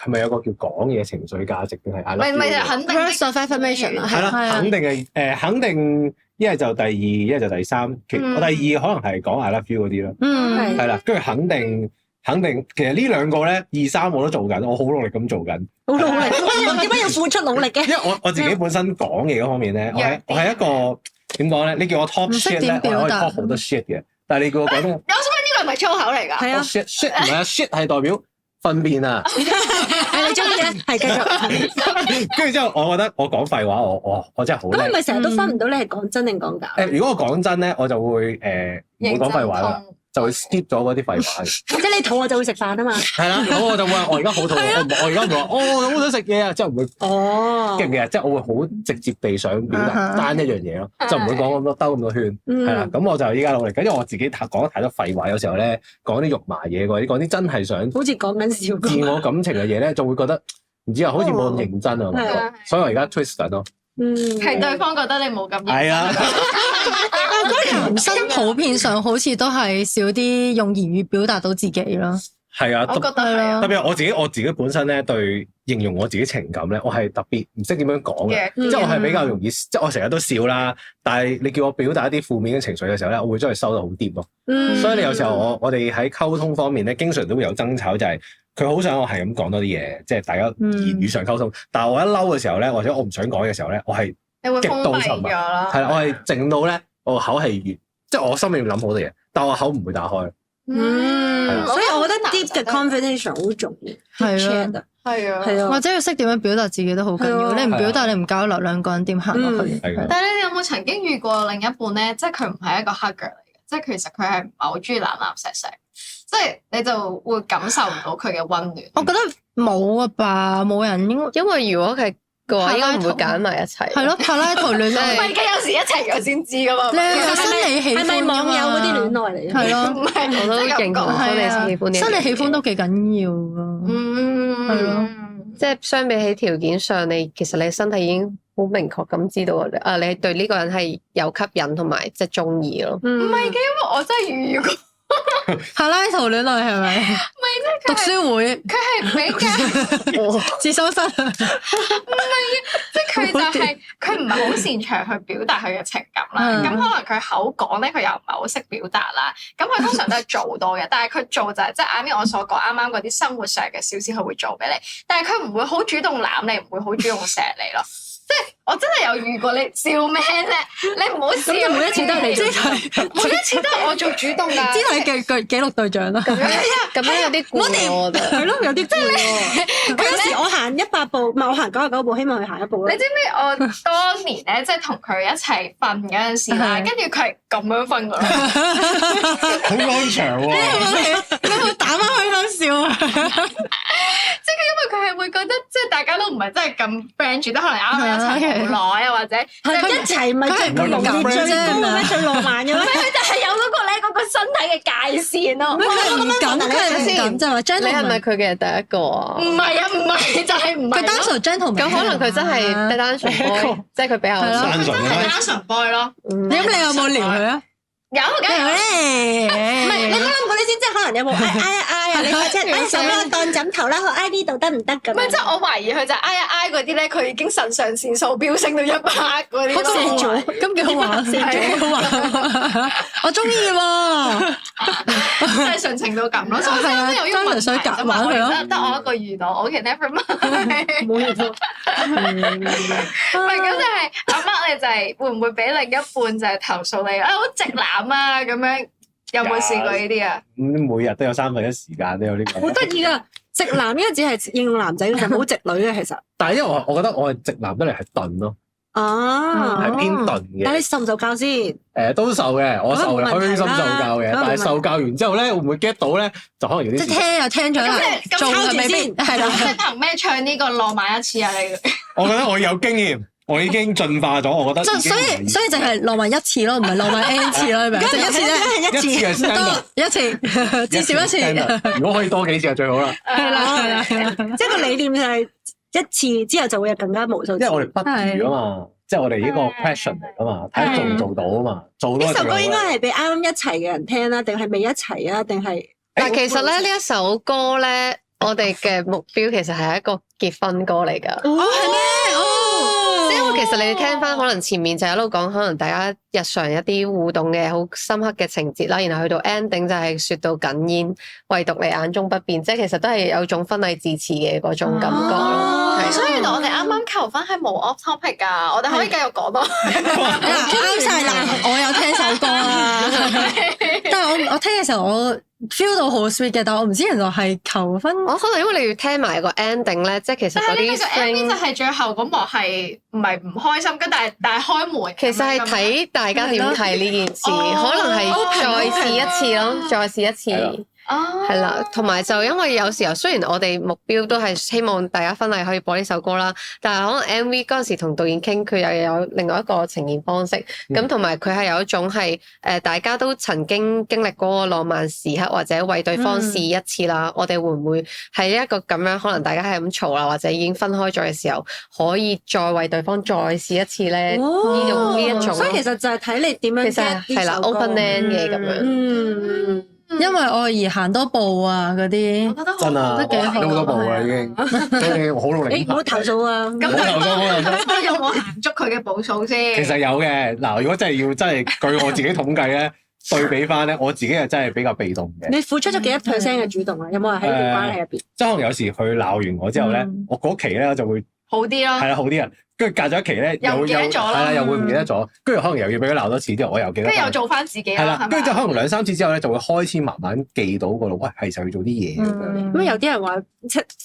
咪有個叫講嘢情緒價值定係 I 唔係 love 唔 you 係嘅肯定 Words of affirmation 啊，係啦，係啊肯定嘅肯定一係就第二，一係就第三。我第二可能係講 I love you 嗰啲咯，嗯，係啦，跟住肯定。其實呢兩個咧，2、3我都做緊，我好努力咁做緊。好努力，點解要付出努力嘅？因為我自己本身講嘢嗰方面咧，我係一個點講咧？你叫我 talk 唔識 shit 咧，我可以點表達 talk 好多 shit 嘅。但係你叫我講咧，我想問呢個係咪粗口嚟㗎？係啊， shit 唔係啊，shit 係代表糞便啊。係你中意咧，係繼續。跟住之後，我覺得我講廢話，我真係好叻。咁係咪成日都分唔到你係講真定講假？如果我講真咧，我就會唔好講廢話啦，就會 skip 咗嗰啲廢話嘅。即係你肚餓就會食飯啊嘛。係啦，咁我就會話我而家好肚餓，我而家唔會話我好想食嘢啊，即係唔會哦，記唔記得？即係我會好直接地想表達單一樣嘢咯，就唔會講咁多兜咁多圈。係啦，咁我就依家努力緊，因為我自己講得太多廢話，有時候咧講啲肉麻嘢嗰啲，講啲真係想好似講緊笑自我感情嘅嘢咧，就會覺得唔知啊，好似冇咁認真啊，感覺係啊所以我而家 twist 緊咯。係對方覺得你冇咁認真。係啊，我覺得男生普遍上好似都係少啲用言語表達到自己咯。係啊，我覺得係啊特別係我自己本身咧，對形容我自己情感咧，我係特別唔識點樣講嘅，嘅即係我係比較容易，即係我成日都笑啦，但係你叫我表達一啲負面嘅情緒嘅時候咧，我會將佢收得好掂咯。所以你有時候我哋喺溝通方面咧，經常都會有爭吵，就係佢好想我係咁講多啲嘢，即係大家言語上溝通。但係我一嬲嘅時候咧，或者我唔想講嘅時候咧，我係你會封閉極度沉默，咗咯。係啦，我係靜到咧，我口係越，即係我心裏面諗好多嘢，但我口唔會打開。所以我覺得 deep 嘅 conversation 好重要。係 chat 啊，係啊，係啊或者要識點樣表達自己都好緊要。係啊你唔表達，你唔交流，兩個人點行落去？係嘅但係你哋有冇曾經遇過另一半咧？即係佢唔係一個 hugger 嚟嘅，即係其實佢係唔係好中意攬攬錫錫，即係你就會感受唔到佢嘅溫暖。我覺得冇啊吧，冇人應該因為如果係嘅話，應該唔會揀埋一齊。係咯，柏拉圖戀唔愛，係嘅，有時一齊咗先知噶嘛。你係生理喜歡係咪網友嗰啲戀愛嚟嘅？係咯，唔係，我都認同係生啊理喜歡呢樣嘢。生理喜歡都幾緊要㗎。嗯，係咯即係相比起條件上，你其實你身體已經好明確咁知道啊，你對呢個人係有吸引同埋即係中意咯。唔係嘅，因為我真係遇過，柏拉圖戀愛係咪？讀書會、佢係比較。自修室，即係佢就係佢唔係好擅長去表達佢嘅情感啦，嗯咁可能佢口講咧，佢又唔係好識表達啦。咁佢通常都係做多嘅，但係佢做就係即係啱啱我所講啱啱嗰啲生活上嘅小事，佢會做俾你，但係佢唔會好主動攬你，唔會好主動錫你咯。即係我真係有遇過，你笑咩啫？你唔好笑，咁就每一次都係你做，每一次都係我做主動㗎。知道你嘅記錄對象啦。咁樣有啲攰喎，我覺得。係咯，有啲攰喎。我有時我行100步，唔係我行99步，希望佢行1步咯你知。唔知我當年咧，即係同佢一齊瞓嗰陣時啦，係跟住佢係咁樣瞓㗎咯。好安詳喎。你有冇打翻開翻笑啊？即係因為佢係會覺得，即係大家都唔係真係咁 friend 住，得可能啱啱一齊好耐啊，或者即係係一齊咪最濃烈最高嘅咩？最浪漫嘅咩？佢就係有嗰個咧嗰個身體嘅界線咯。佢係唔敢，佢係唔敢，就係話你係咪 gentleman。佢嘅第一個啊？唔係啊，唔係就係唔係佢單純 gentleman。咁可能佢真係單純 boy，即係佢比較係咯單純嘅咩？單純 boy 咯。嗯咁你有冇撩佢啊？有梗係有唔係你啱啱嗰啲先，即係可能有冇挨啊？你或者挨手啦，當枕頭啦，我挨呢度得唔得咁？唔係，即係我懷疑佢就挨一挨嗰啲咧，佢已經腎上腺素飆升到100嗰啲好咯。咗，咁幾好玩，幾好玩。我中意喎。真係純情到咁咯，所以我真係有呢個問題真係想夾玩佢咯得我一個遇到，OK never mind。冇嘢做。唔係咁就係阿媽，你就係會唔會俾另一半就係投訴你啊好直男啊咁樣？有冇試過呢啲啊？咁每日都有1/3時間都有呢個。好得意噶，直男呢個字係應用男仔嘅，就冇直女嘅其實。但係因為我覺得我係直男得嚟係鈍咯，哦，係偏鈍但係你嘅。受唔受教先？都受嘅，我受嘅，咁冇問題啦虛心受教嘅。咁冇問題但係受教完之後咧，會唔會 get 到咧？就可能有啲即係聽又聽咗啦，咁做抄住就未必先係啦。即係憑咩唱呢個浪漫一次啊？你我覺得我有經驗，我已經進化咗，我覺得已經所唔係以所以就係浪漫一次咯，唔係浪漫 N 次咯，你明唔明？就一次咧，一次係唔 standard，多一次，至少一次。 standard 如果可以多幾次就最好啦，係啦係啦係啦。即係個理念就係一次之後就會有更加無數次。因為我哋不如啊嘛，即係我哋呢個 question 嚟噶嘛，睇下做唔做到啊嘛，做到呢首歌就最好啦應該係俾啱啱一齊嘅人聽啦，定係未一齊啊？定係？但其實咧呢一首歌咧，我哋嘅目標其實係一個結婚歌嚟㗎。哦，係咩？哦，因為其實你哋聽翻，可能前面就一路講，可能大家日常一啲互動嘅好深刻嘅情節啦，然後去到 ending 就係説到緊煙，唯獨你眼中不變，即係其實都係有種婚禮致辭嘅嗰種感覺咯。哦係所以原來我哋啱啱求婚係冇 off topic 㗎，我哋可以繼續講多。啱晒啦！我有聽首歌啊，但係我聽嘅時候我 feel 到好 sweet 嘅，但係我唔知原來係求婚。我可能因為你要聽埋個 ending 咧，即係其實嗰啲但係呢個 MV 就 string 係最後嗰幕係唔係唔開心，跟但係開門。其實係睇大家點睇呢件事，哦可能係再試一次咯，再試一次。係啦哦，係啦，同埋就因為有時候雖然我哋目標都係希望大家婚禮可以播呢首歌啦，但係可能 MV 嗰陣時同導演傾，佢又有另外一個呈現方式，咁同埋佢係有一種係大家都曾經經歷過個浪漫時刻，或者為對方試一次啦。我哋會唔會係一個咁樣？可能大家係咁嘈啦，或者已經分開咗嘅時候，可以再為對方再試一次咧？呢一種，所以其實就係睇你點樣其實 get 係啦呢首歌，open end 嘅咁樣。嗯，因為愛而行多步啊嗰我啲，覺得好真啊，都幾好我行咗好多步啦已經，所以我好努力你唔好投訴啊！咁冇投訴冇投訴。都有冇行足佢嘅步數先？其實有嘅，嗱，如果真係要真係據我自己統計咧，對比翻咧，我自己係真係比較被動嘅。你付出咗幾多% 嘅主動啊？有冇人喺呢段關係入邊？即係可能有時佢鬧完我之後咧，我嗰期咧就會好啲咯。係啦，好啲啊。跟住隔咗一期咧，又唔記得咗啦係啦，又會唔記得咗，跟住可能又要俾佢鬧多次，之後我又記得返。跟住又做翻自己啦，係啦，係咪跟住之後可能2-3次之後咧，就會開始慢慢記到個腦，喂係時候要做啲嘢咁樣。咁有啲人話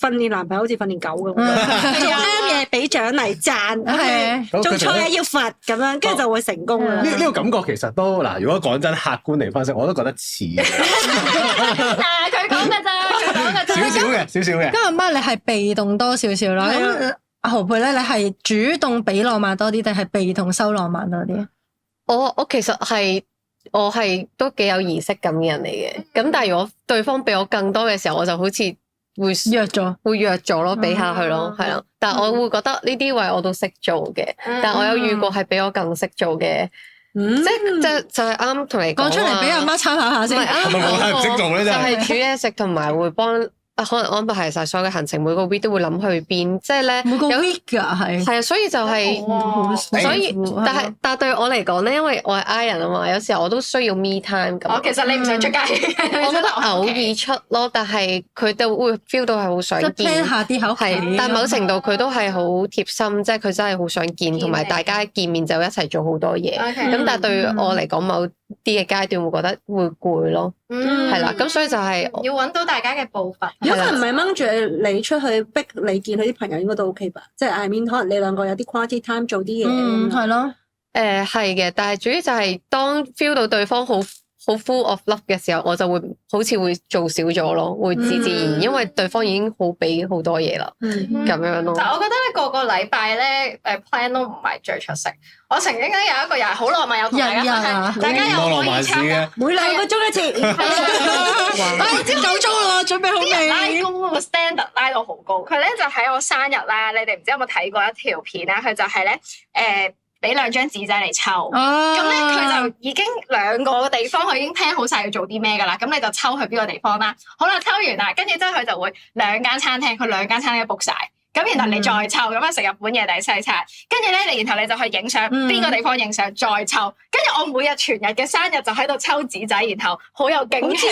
訓練男朋友好似訓練狗咁，做啱嘢俾獎勵讚，係做錯咁佢哋呢嘢要罰咁樣，跟住就會成功啦。呢個感覺其實都嗱，如果講真客觀嚟分析，我都覺得似嘅，佢講嘅咋，佢講嘅咋。少少嘅。咁阿媽你係被動多少少啦，咁阿豪佩咧你係主動俾浪漫多啲，定係被動收浪漫多啲？我其實我係都幾有儀式感嘅人嚟嘅，咁但係如果對方俾我更多嘅時候，我就好似會約咗咯，俾下去咯，係咯。但係我會覺得呢啲位我都識做嘅，但係我有遇過係比我更識做嘅，就係啱同你講講出嚟俾阿媽參考下先。係咪我係唔識做咧？就真係係煮嘢食同埋會幫可能安排晒所有嘅行程，每個 week 都會諗去邊，即係咧每個 week 㗎係。係啊，所以就係所以，但係對我嚟講咧，因為我係 I 人啊嘛，有時候我都需要 me time 咁。其實你唔想出街，我覺得偶爾出咯，但係佢哋會 feel 到係好想見，即係 plan 下啲口係，但某程度佢都係好貼心，即係佢真係好想見，同埋大家見面就一齊做好多嘢。咁但係對我嚟講，某啲嘅階段會覺得會攰咯，係啦，咁所以就係要揾到大家嘅步伐。如果佢唔係掹住你出去逼你見佢啲朋友，應該都 OK 吧？即係 I mean，可能你兩個有啲 quality time 做啲嘢。係咯。係嘅，但係主要就係當 feel 到對方好 full of love 嘅時候，我就會好似會做少咗咯，會自然，因為對方已經好俾好多嘢啦，咁樣咯。但我覺得咧個個禮拜咧plan 都唔係最出色。我曾經咧有一個又係好浪漫，有同大家分享，大家又可以參加，每2個鐘一次。我知夠鐘啦，準備好未？拉高個 standard 拉到好高。佢咧就喺我生日啦，你哋唔知有冇睇過一條片啦？佢就係咧俾2張紙仔嚟抽，咁咧佢就已經2個地方，佢已經 plan 好晒要做啲咩噶啦。咁你就抽去邊個地方啦。好啦，抽完啦，跟住之後佢就會2間餐廳，佢2間餐廳 book 晒。咁然後你再抽，咁樣食日本嘢定西餐，跟住咧，然後你就去影相，邊個地方影相再抽，跟住我每日全日嘅生日就喺度抽紙仔，然後好有驚喜，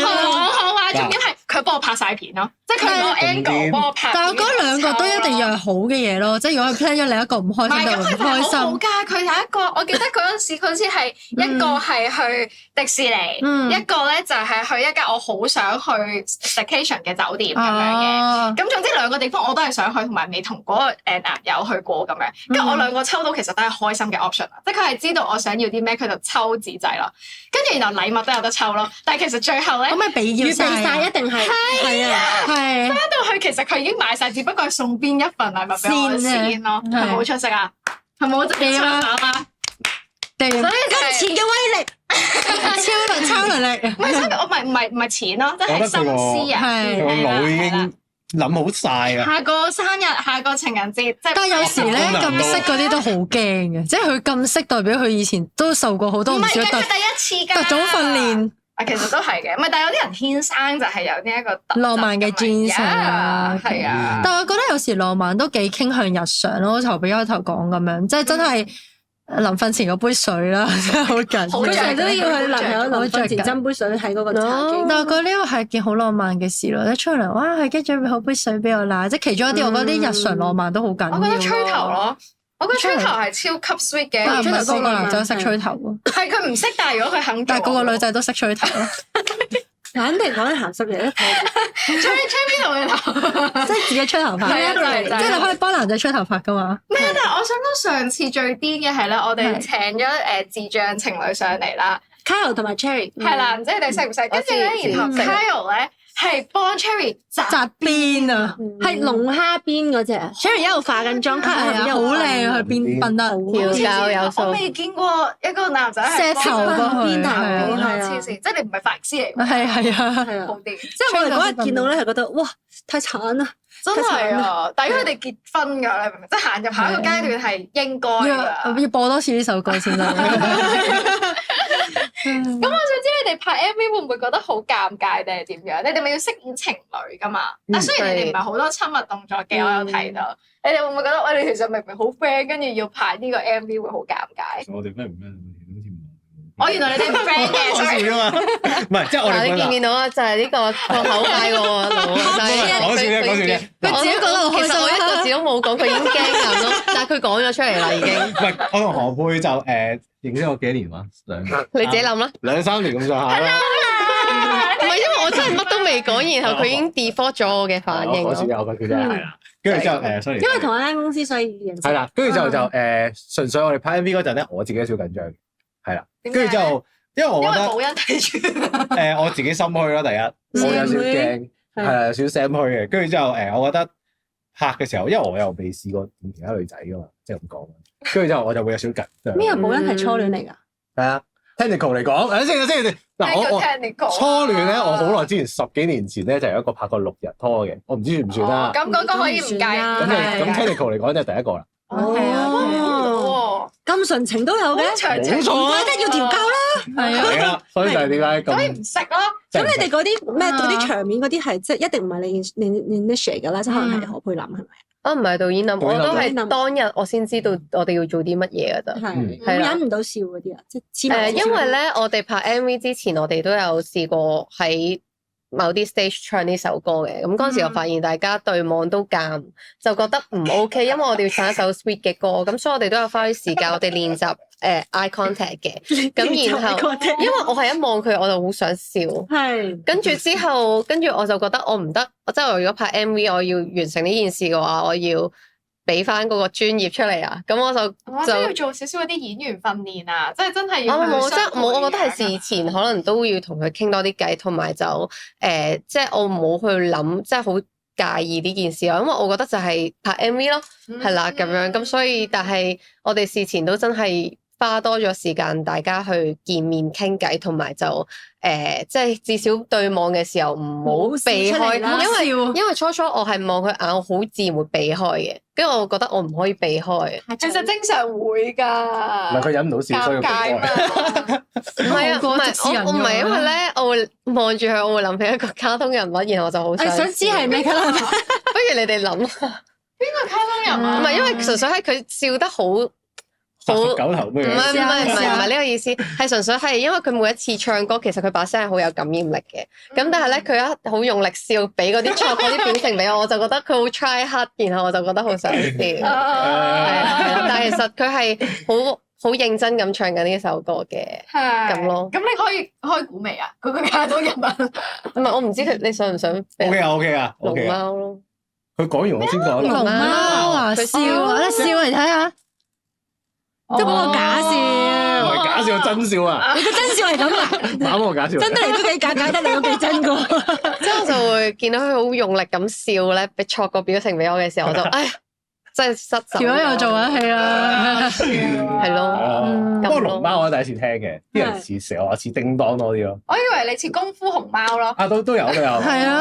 好啊！重點係佢幫我拍晒片咯，即係佢攞 angle 幫我拍。但係我覺得2個都一定要係好嘅嘢咯，即係如果佢 plan 咗另一個唔開心就唔開心。好㗎，佢有一個，我記得嗰陣時佢好似係一個係去迪士尼，一個咧就係去一間我好想去 staycation 嘅酒店咁樣嘅。咁總之2個地方我都係想去，同埋未同嗰個男友去過咁樣。跟住我2個抽到其實都係開心嘅 option 啦，即係佢係知道我想要啲咩，佢就抽紙仔咯。跟住然後禮物都有得抽咯，但係其實最後咧，咁咪預備晒一定係係啊，係翻到去其實佢已經買晒，只不過係送邊一份禮物俾我先咯，係咪好出色啊？係咪好值得參考啊？所以金錢嘅威力，超能力。唔係，所以我唔係錢咯，即係心思啊，佢個腦已經諗好晒啊！下個生日、下個情人節，即係但係有時咧咁識嗰啲都好驚嘅，即係佢咁識代表佢以前都受過好多唔少佢第一次㗎特種訓練。其實都係嘅，唔係，但係有啲人天生就係有呢一個浪漫嘅 genes 啊，係啊。但係我覺得有時浪漫都幾傾向日常咯，頭俾開頭講咁樣，即係真係臨瞓前嗰杯水啦，真係好緊要。佢成日都要佢男朋友臨瞓前斟杯水喺嗰個茶幾。但係我覺得呢個係件好浪漫嘅事咯，即係出嚟哇，佢跟住準備好杯水俾我啦，即係其中一啲，我覺得啲日常浪漫都好緊要。我覺得吹頭咯。我覺得吹頭係超級 sweet 嘅，唔係個個男仔識吹頭喎。係佢唔識，但係如果佢肯，但係個個女仔都識吹頭咯。肯定講啲鹹濕嘢，吹邊度嘅頭？即係自己吹頭髮，即係你可以幫男仔吹頭髮噶嘛？咩？但係我想講上次最癲嘅係咧，我哋請咗智障情侶上嚟啦 Kyle 同埋 Cherry 係啦，唔知你哋識唔識？跟住咧，然後 Kyle 咧係幫 Cherry 紮辮啊，係龍蝦辮嗰隻，Cherry 一路化緊妝，係啊，好靚佢辮辮得調教有數。我未見過一個男仔射頭過去，辮頭黐線，即係你唔係髮師嚟，係係啊，好啲。即係我哋嗰日見到咧，係覺得哇太慘啦，真係啊！但係因為佢哋結婚㗎，你明唔明？即係行入下一個階段係應該㗎。要播多次呢首歌先得。咁我想知你哋拍 MV 會唔會覺得好尷尬定係點樣？你哋咪要飾演情侶㗎嘛？但雖然你哋唔係好多親密動作嘅，我有睇到。你哋會唔會覺得喂，你其實明明好 friend，跟住要拍呢個 MV 會好尷尬？我哋咩唔咩？我原來你哋唔 friend 嘅，講笑啫嘛，唔係即係我嗱，你見唔哋覺得見到啊？就係呢個口快過我腦，就係講笑啫，講笑啫。我自己覺得好開心其實我一個字都冇講，佢已經驚咁咯。但係佢講咗出嚟啦，已經。唔係，我同何貝就認識我幾年嘛？你自己諗啦。 2-3年咁上下啦。唔係因為我真係乜都未講，然後佢已經 default 咗我嘅反應講笑啫，咯。我講笑啫，係啦。跟住之後sorry，因為同一間公司，所以認識。係啦，跟住就純粹我哋拍 MV 嗰陣咧，我自己有少少緊張嘅，係啦。點解跟住之後，因為我覺得因為冇人睇住。我自己心虛啦，第一，我有少少驚，係啦，有少少心虛嘅。跟住之後我覺得拍嘅時候，因為我又未試過見其他女仔噶嘛，即係咁講。跟住之後我就會有少少緊張。咩人保恩係初戀嚟㗎？係啊，technical 嚟講，等先。嗱，我初戀咧，我好耐之前10幾年前咧就有一個拍過6日拖嘅，我唔知算唔算啦。咁嗰個可以唔計。咁 technical 嚟講就係第一個啦。哦，咁純情都有嘅，長情冇錯啊怪得要調教啦。係啊，係啦，所以就係點解所以咁唔識咯。咁你哋嗰啲咩嗰啲場面嗰啲係即係一定唔係你 initiate 㗎啦，即係可能係何佩林係咪？我唔係導演諗，導演諗我都係當日我先知道我哋要做啲乜嘢㗎咋。係係啦忍唔到笑嗰啲啊，即係黐埋因為咧，我哋拍 MV 之前，我哋都有試過喺某啲 stage 唱呢首歌嘅。咁嗰陣時，我發現大家對望都尷，就覺得唔 OK，因為我哋要唱一首 sweet 嘅歌，咁所以我哋都有花啲時間，我哋練習eye contact 嘅。咁然後，因為我係一望佢，我就好想笑。係跟住之後，跟住我就覺得我唔得，我真係如果拍 MV，我要完成呢件事嘅話，我要俾翻嗰個專業出嚟啊！咁我就要做少少嗰啲演員訓練啊，即係真係要我冇，去即係冇，我覺得係相配事前可能都要同佢傾多啲偈，同埋就即係我冇去諗，即係好介意呢件事啊，因為我覺得就係拍 MV 咯，係啦咁樣，咁所以但係我哋事前都真係花多咗時間，大家去見面傾偈，同埋就即係至少對望嘅時候唔好避開，因為初初我係望佢眼，我好自然會避開嘅，跟住我覺得我唔可以避開。其實經常會㗎。唔係佢忍唔到笑，所以要避開。唔係啊，唔係我唔係因為咧，我會望住佢，我會諗起一個卡通人物，然後我就好想知係咩卡通人物？不如你哋諗，邊個卡通人物？唔係因為純粹係佢笑得好。狗頭咩？唔係呢個意思，係純粹係因為佢每一次唱歌，其實佢把聲係好有感染力嘅。咁但係咧，佢一好用力笑，俾嗰啲錯嗰啲表情俾我，我就覺得佢好 try hard，然後我就覺得好想笑。係啊，但係其實佢係好認真咁唱緊呢首歌嘅，咁咯。咁你可以開估未啊？嗰個卡通人物？唔係我唔知佢你想唔想 ？OK 啊，龍貓咯。佢講完我先講。龍貓啊，笑啊，你笑嚟睇下。即係嗰個假笑，唔係假笑，真笑啊！你個真笑係咁啊？啱我假笑，真得嚟都幾假，假得嚟都幾真個。之後就會見到佢好用力咁笑咧，俾錯個表情俾我嘅時候，我就哎呀，真係失手。如果又做緊戲啦，係咯。不過龍貓我第一次聽嘅，啲人似成我似叮當多啲咯。我以為你似功夫熊貓咯。啊，都有。係啊，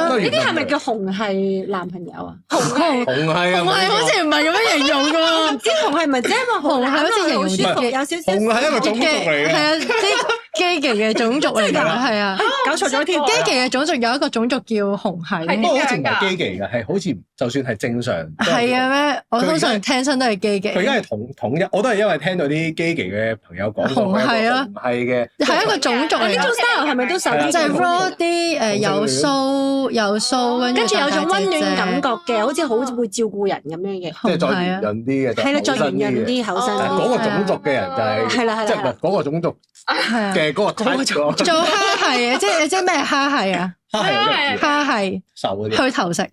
呢啲係咪叫紅係男朋友啊？紅係啊？紅係好似唔係咁樣形容㗎喎。唔知紅係咪即係因為紅係好似形容舒服，有少少。紅係一個種族嚟嘅。係啊，啲基奇嘅種族嚟㗎，係啊。搞錯咗添。基奇嘅種族有一個種族叫紅係。不過好似唔係基奇嘅，係好似就算係正常。係啊咩？我通常聽親都係基奇。佢而家係統一，我都係因為聽到啲基奇嘅朋友講過，紅係啊，係嘅，係一個種族嚟呢種 style 係咪都受啲？就係 raw 啲有鬚，跟住有種溫暖感覺嘅，好似好會照顧人咁樣嘅。即係再圓潤啲嘅，係啦，再圓潤啲，厚身啲。嗰個種族嘅人就係係啦，即係唔係嗰個種族嘅嗰個 type 做蝦係啊，即係咩蝦係啊？蝦係瘦嗰啲去頭食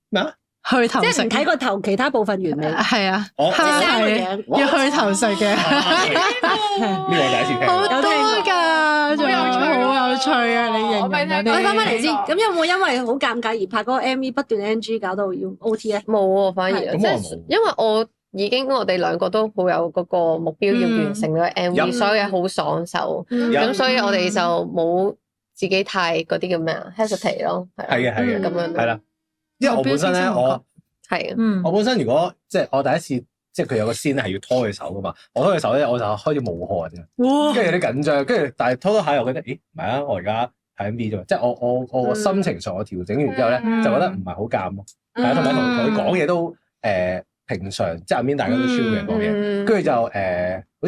咩啊？去頭食，即係唔睇個頭其他部分完美。係啊，蝦係要去頭食嘅。呢個第一次聽，好多㗎，仲有好有趣啊！你形容嗰啲。我翻返嚟先，咁有冇因為好尷尬而拍嗰個 MV 不斷 NG 搞到要 OT 咧？冇喎，反而即係因為我哋兩個都好有嗰個目標要完成嗰個 MV，所有嘢好爽手，咁所以我哋就冇自己太嗰啲叫咩啊 hesitate 咯，係嘅，咁樣係啦。因為我本身咧，我本身如果即係我第一次，即係佢有個先係要拖佢手噶嘛，我拖佢手咧，我就開始冒汗嘅，跟住有啲緊張，跟住但係拖下又覺得，咦唔係啊，我而家睇 MV 啫嘛，即係我個心情上我調整完之後咧，就覺得唔係好尷咯，係啊，同埋同佢講嘢都平常，即係入面大家都 chill 嘅講嘢，跟住就好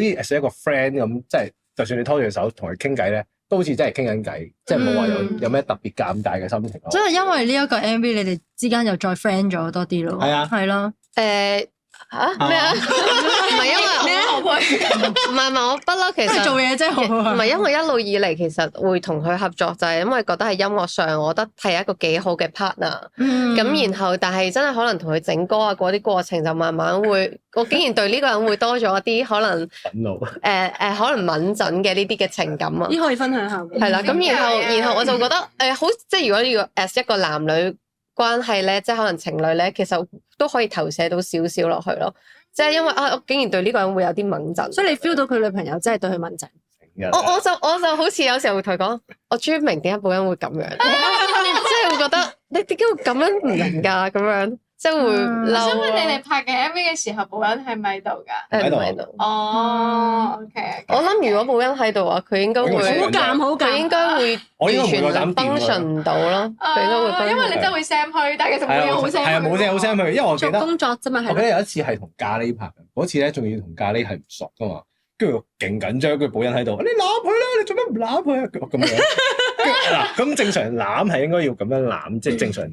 似成一個 friend 咁，即係就算你拖住手同佢傾偈咧，都好似真係傾緊偈，即係冇話有咩特別尷尬嘅心情咯。即係因為呢一個 MV，你哋之間又再 friend 咗多啲咯。係啊係咯。咩啊？唔係因為唔係我不嬲，其實做嘢真係好好唔係因為一路以嚟其實會同佢合作，就係因為覺得喺音樂上，我覺得係一個幾好嘅 partner。咁然後但係真係可能同佢整歌啊嗰啲過程就慢慢會，我竟然對呢個人會多咗一啲可能憤怒。可能敏感嘅呢啲嘅情感啊。呢可以分享下嘅。係啦，咁然後我就覺得好，即係如果要 as 一個男女關係咧，即係可能情侶咧，其實都可以投射到少少落去咯。即係因為我竟然對呢個人會有啲敏感，所以你 feel 到佢女朋友真係對佢敏感。我就好似有時候會同佢講，我終於明點解保恩會咁樣，即係會覺得你點解會咁樣唔明㗎咁樣，即係會我想嬲問你哋咯。拍嘅 MV 嘅時候，保恩係咪喺度㗎？喺度喺度。哦，OK。我諗如果保恩喺度啊，佢應該會好尷好尷佢應該會我應該完全唔會夠膽掂佢 function 唔到咯，佢應該會 function 因為你真係會 Sam 去，但係其實冇嘢好 Sam 係啊，冇聲好聲佢，因為我記得做工作啫嘛，係我記得有一次係同咖喱拍嘅，嗰次咧仲要同咖喱係唔熟噶嘛，跟住勁緊張，跟住保恩喺度，你攬佢啦，你做咩唔攬佢啊？咁樣，嗱咁正常攬係應該要咁樣攬，即係正常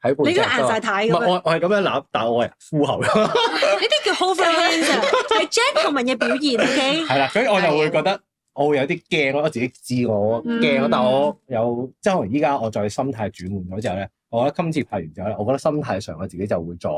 喺背脊你都硬晒太唔係咁樣。我係咁樣攬，但係我係呼喉。呢啲叫 hold hands 啊，係 gentleman 嘅表現，OK？係啦，所以我就會覺得我會有啲驚咯，我自己知我驚咯，但係我有即係可能依家我再心態轉換咗之後咧，我覺得今次拍完之後咧，我覺得心態上我自己就會再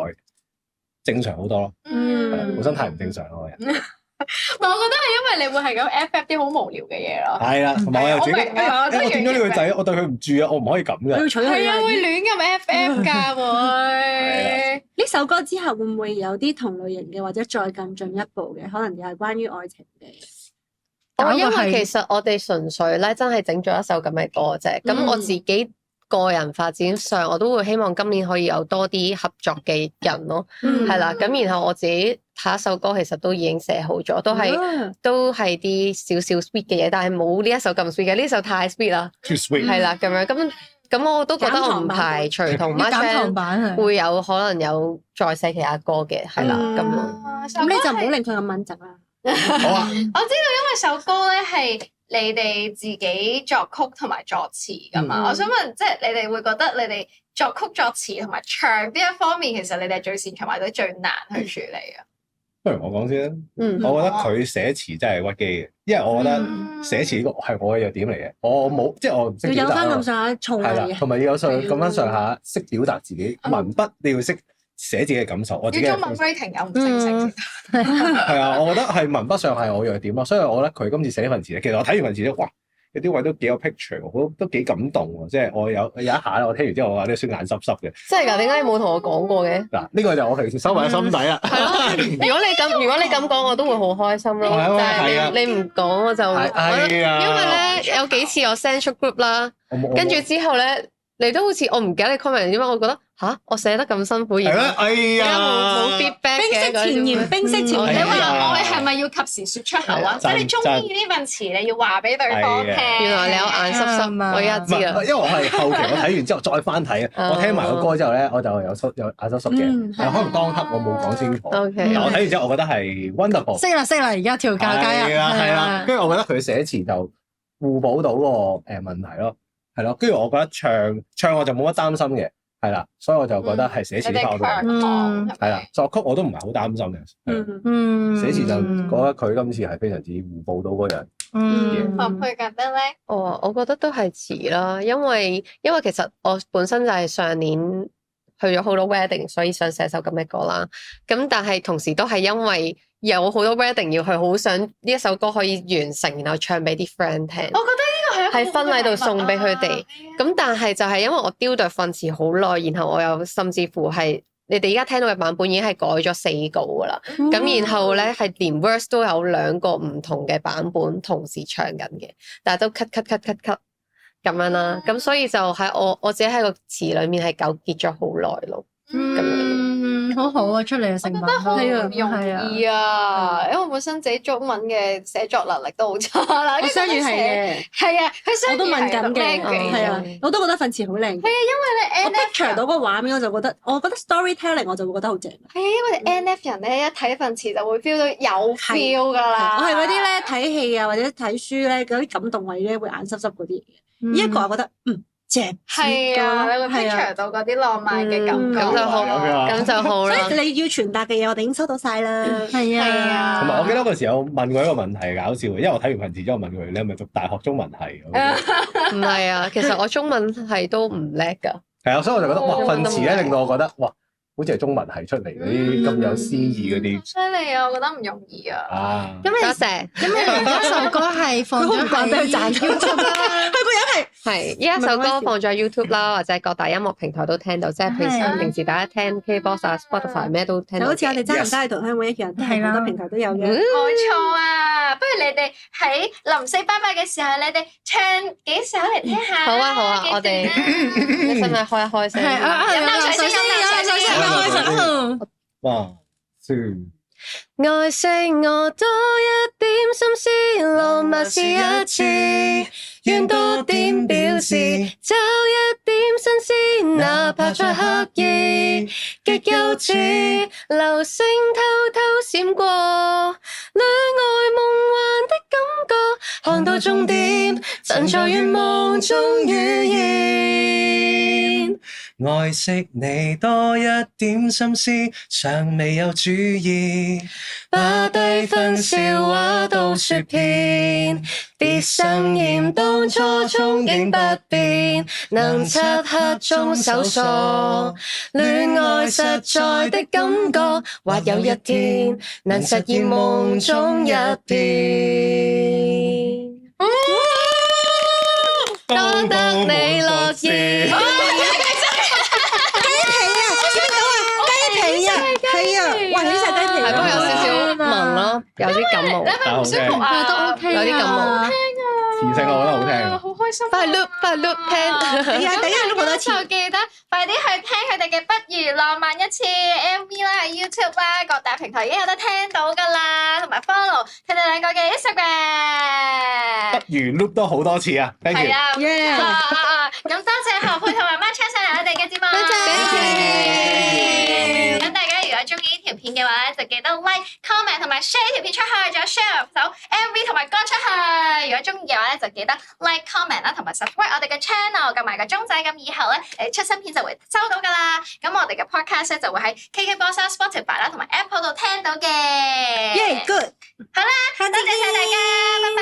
正常好多咯。係啦，本身太唔正常咯，我人。我覺得係因為你會係咁 FF 啲好無聊嘅嘢咯。係啦，同埋我又自己，我明啊我見到呢個仔，我對佢唔住啊，我唔可以咁嘅。我要娶佢係啊，啊！會亂咁 FF 㗎會。呢首歌之後會唔會有啲同類型嘅，或者再更進一步嘅，可能又係關於愛情嘅？因為其實我哋純粹咧真係整咗一首咁嘅歌啫。咁我自己個人發展上，我都會希望今年可以有多啲合作嘅人咯。係啦，咁然後我自己下一首歌其實都已經寫好咗，都係啲少少 sweet 嘅嘢，但係冇呢一首咁 sweet 嘅，呢首太 sweet 啦。 Too sweet。係啦，咁樣咁我都覺得我唔排除同要減 Mark 糖版係。會有可能有再寫其他歌嘅，係啦咁咯。咁你就唔好令佢咁敏感啦。好啊，我知道，因為首歌咧係你哋自己作曲同埋作詞噶嘛。我想問，即係你哋會覺得你哋作曲作詞同埋唱邊一方面，其實你哋係最擅長或者最難去處理啊？不如我講先啦。我覺得佢寫詞真係屈機嘅，因為我覺得寫詞呢個係我嘅弱點嚟嘅。我冇即係我唔識表達咯。要有翻咁上下重係啦，嘅。同埋要有咁翻上下識表達自己文筆，你要識寫自己嘅感受。我自己要中文 rating 有唔識先。係啊，我覺得係文筆上係我弱點咯，所以我覺得佢今次寫份詞咧，其實我睇完份詞咧，哇，有啲位都幾有 picture，都幾感動喎。即係我有一下咧，我聽完之後我話啲酸眼濕濕嘅。真係㗎？點解你冇同我講過嘅？嗱，呢個就我平時收埋喺心底啦。係咯，如果你咁講，我都會好開心咯。係啊但係啊係你唔講我就係啊因為咧有幾次我 send 出 group 啦，跟住之後咧你都好似我唔記得你 comment 點解，我覺得我寫得咁辛苦，係咩？哎而家冇呀， feedback 冰釋前嫌，冰釋前你嫌。話我哋係咪要及時説出口啊？即係你中意呢份詞，你要話俾對方聽。原來你有眼濕濕，我而家唔知啦係，因。為我係後期我睇完之後再翻睇啊，我聽埋個歌之後咧，我就有眼濕濕嘅，但可能當刻我冇講清楚。 OK 但我睇完之後，我覺得係 wonderful。識啦，而家調教加入。係啦，跟住我覺得佢寫詞就互補到個問題咯，係咯。跟住我覺得唱我就冇乜擔心嘅，係啦，所以我就覺得係寫詞呢 part 我都係啦，作曲我都唔係好擔心嘅，寫詞就覺得佢今次係非常之互補到嗰樣嘢。何佩覺得咧？我覺得都係遲啦，因為其實我本身就係上年去咗好多 wedding，所以想寫首咁嘅歌啦。咁但係同時都係因為有好多 wedding 要去，好想呢一首歌可以完成，然後唱俾啲 friend 聽。我覺得呢個係喺婚禮度送俾佢哋。咁但係就係因為我雕琢份詞好耐，然後我又甚至乎係你哋而家聽到嘅版本已經係改咗4稿噶啦。咁然後咧係連 verse 都有2個唔同嘅版本同時唱緊嘅，但係都 cut 咁樣啦。咁所以就喺我自己喺個詞裡面係糾結咗好耐咯。咁樣好好啊，出嚟嘅成品覺得好唔係啊容易啊，因為我本身自己中文嘅寫作能力都好差啦。我雙語係嘅，係啊，佢雙語我都敏感嘅，係係啊，我都覺得份詞好靚。係啊，因為我 picture 到個畫面，我就覺得 storytelling 我就會覺得好正。係啊，因為你 NF 人咧一睇份詞就會 feel 到有 feel 㗎啦。我係嗰啲咧睇戲啊或者睇書咧嗰啲感動位咧會眼濕濕嗰啲嘢。呢一個我覺得正，係啊，你會 picture 到嗰啲浪漫嘅感覺。咁就好，咁就好啦。所以你要傳達嘅嘢，我哋已經收到晒啦。係係啊同埋我記得嗰時有問過一個問題搞笑嘅，因為我睇完份詞之後問佢：你係咪讀大學中文系？唔係啊，其實我中文係都唔叻㗎。係啊，所以我就覺得哇，份詞咧令到我覺得哇，好似係中文系出嚟嗰啲咁有詩意嗰啲。犀利啊！我覺得唔容易啊。啊，咁多謝。咁你而家首歌係放咗喺 YouTube 啦，佢個人係係，依家首歌放咗喺 YouTube 啦，或者各大音樂平台都聽到，即係平時大家聽 KBox 啊、Spotify 咩都聽到。就好似我哋真人街同香港一樣，都係好多平台都有嘅。冇錯啊！不如你哋喺臨 say bye bye嘅時候，你哋唱幾首嚟聽下。好啊好啊，我哋你使唔使開一開聲？係啊，首先開首。 1, 2愛惜我多一點心思，浪漫試一次，願多點表示，找一點新鮮，哪怕再刻意，極幼稚，流星偷偷閃過，戀愛夢幻的感覺，看到終點，曾在願望中預言。愛惜你多一點心思，尚未有主意，把低分笑話都說遍，別生厭當初憧憬不變，能漆黑中搜索戀愛實在的感覺，或有一天能實現夢中一片。當得你樂意。係啊，哇！起晒雞皮，係不過有少少萌咯，有啲感冒。你係咪唔舒服啊？都 OK 有啲感冒。磁性我覺得好聽啊！好開心。快 loop 聽。係啊，第一日都好多次。就記得快啲去聽佢哋嘅《不如浪漫一次》MV 啦，喺 YouTube 啦，各大平台已經有得聽到㗎啦，同埋 follow 佢哋兩個嘅 Instagram。不如 loop 多好多次啊！Thank you。係啊，咁多謝何佩同埋 Mark 上嚟我哋嘅節目。多謝。咁大家如果中意呢條片嘅話咧，就記得 like、comment 同埋 share 呢條片出去，仲有 share 首 MV 同埋歌出去。如果中意嘅話咧，就記得 like、comment 啦，同埋 subscribe 我哋嘅 channel， 撳埋個鐘仔，咁以後咧出新片就會收到噶啦。咁我哋嘅 podcast 咧就會喺 KKBox、Spotify 啦，同埋 Apple 度聽到嘅。Yeah, good。好啦，多謝晒大家，拜拜。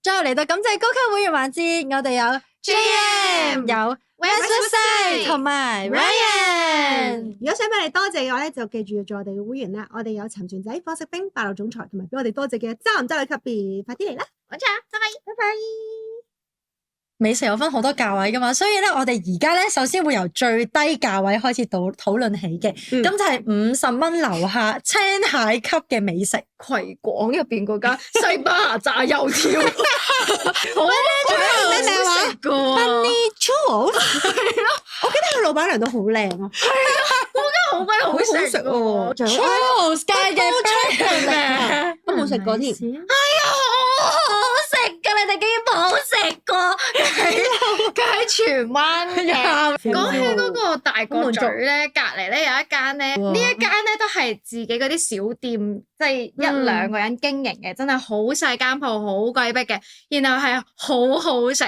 最後嚟到感謝高級會員環節，我哋有 JM 有 Westwood 同埋 Ryan。如果想俾我哋多謝嘅話咧，就記住要做我哋嘅會員啦。我哋有沉船仔、火食兵、霸道總裁，同埋俾我哋多謝嘅揸唔揸女級別，快啲嚟啦！冇錯，拜拜，拜拜。美食有分好多價位噶嘛，所以咧我哋而家咧首先會由最低價位開始討論起嘅，咁就係50蚊樓下青蟹級嘅美食。葵廣入邊嗰間西班牙炸油條，好咩名話食噶 Honey Churros 係咯，我記得佢老闆娘都好靚啊，好鬼好食食喎 Churros 街嘅咩？我冇食過添。好食噶，你哋竟然冇食過？佢喺荃灣嘅。講起嗰個大角咀咧，隔離咧有一間咧，呢一間咧都係自己嗰啲小店，即係一兩個人經營嘅，真係好細間鋪，好鬼逼嘅，然後係好好食。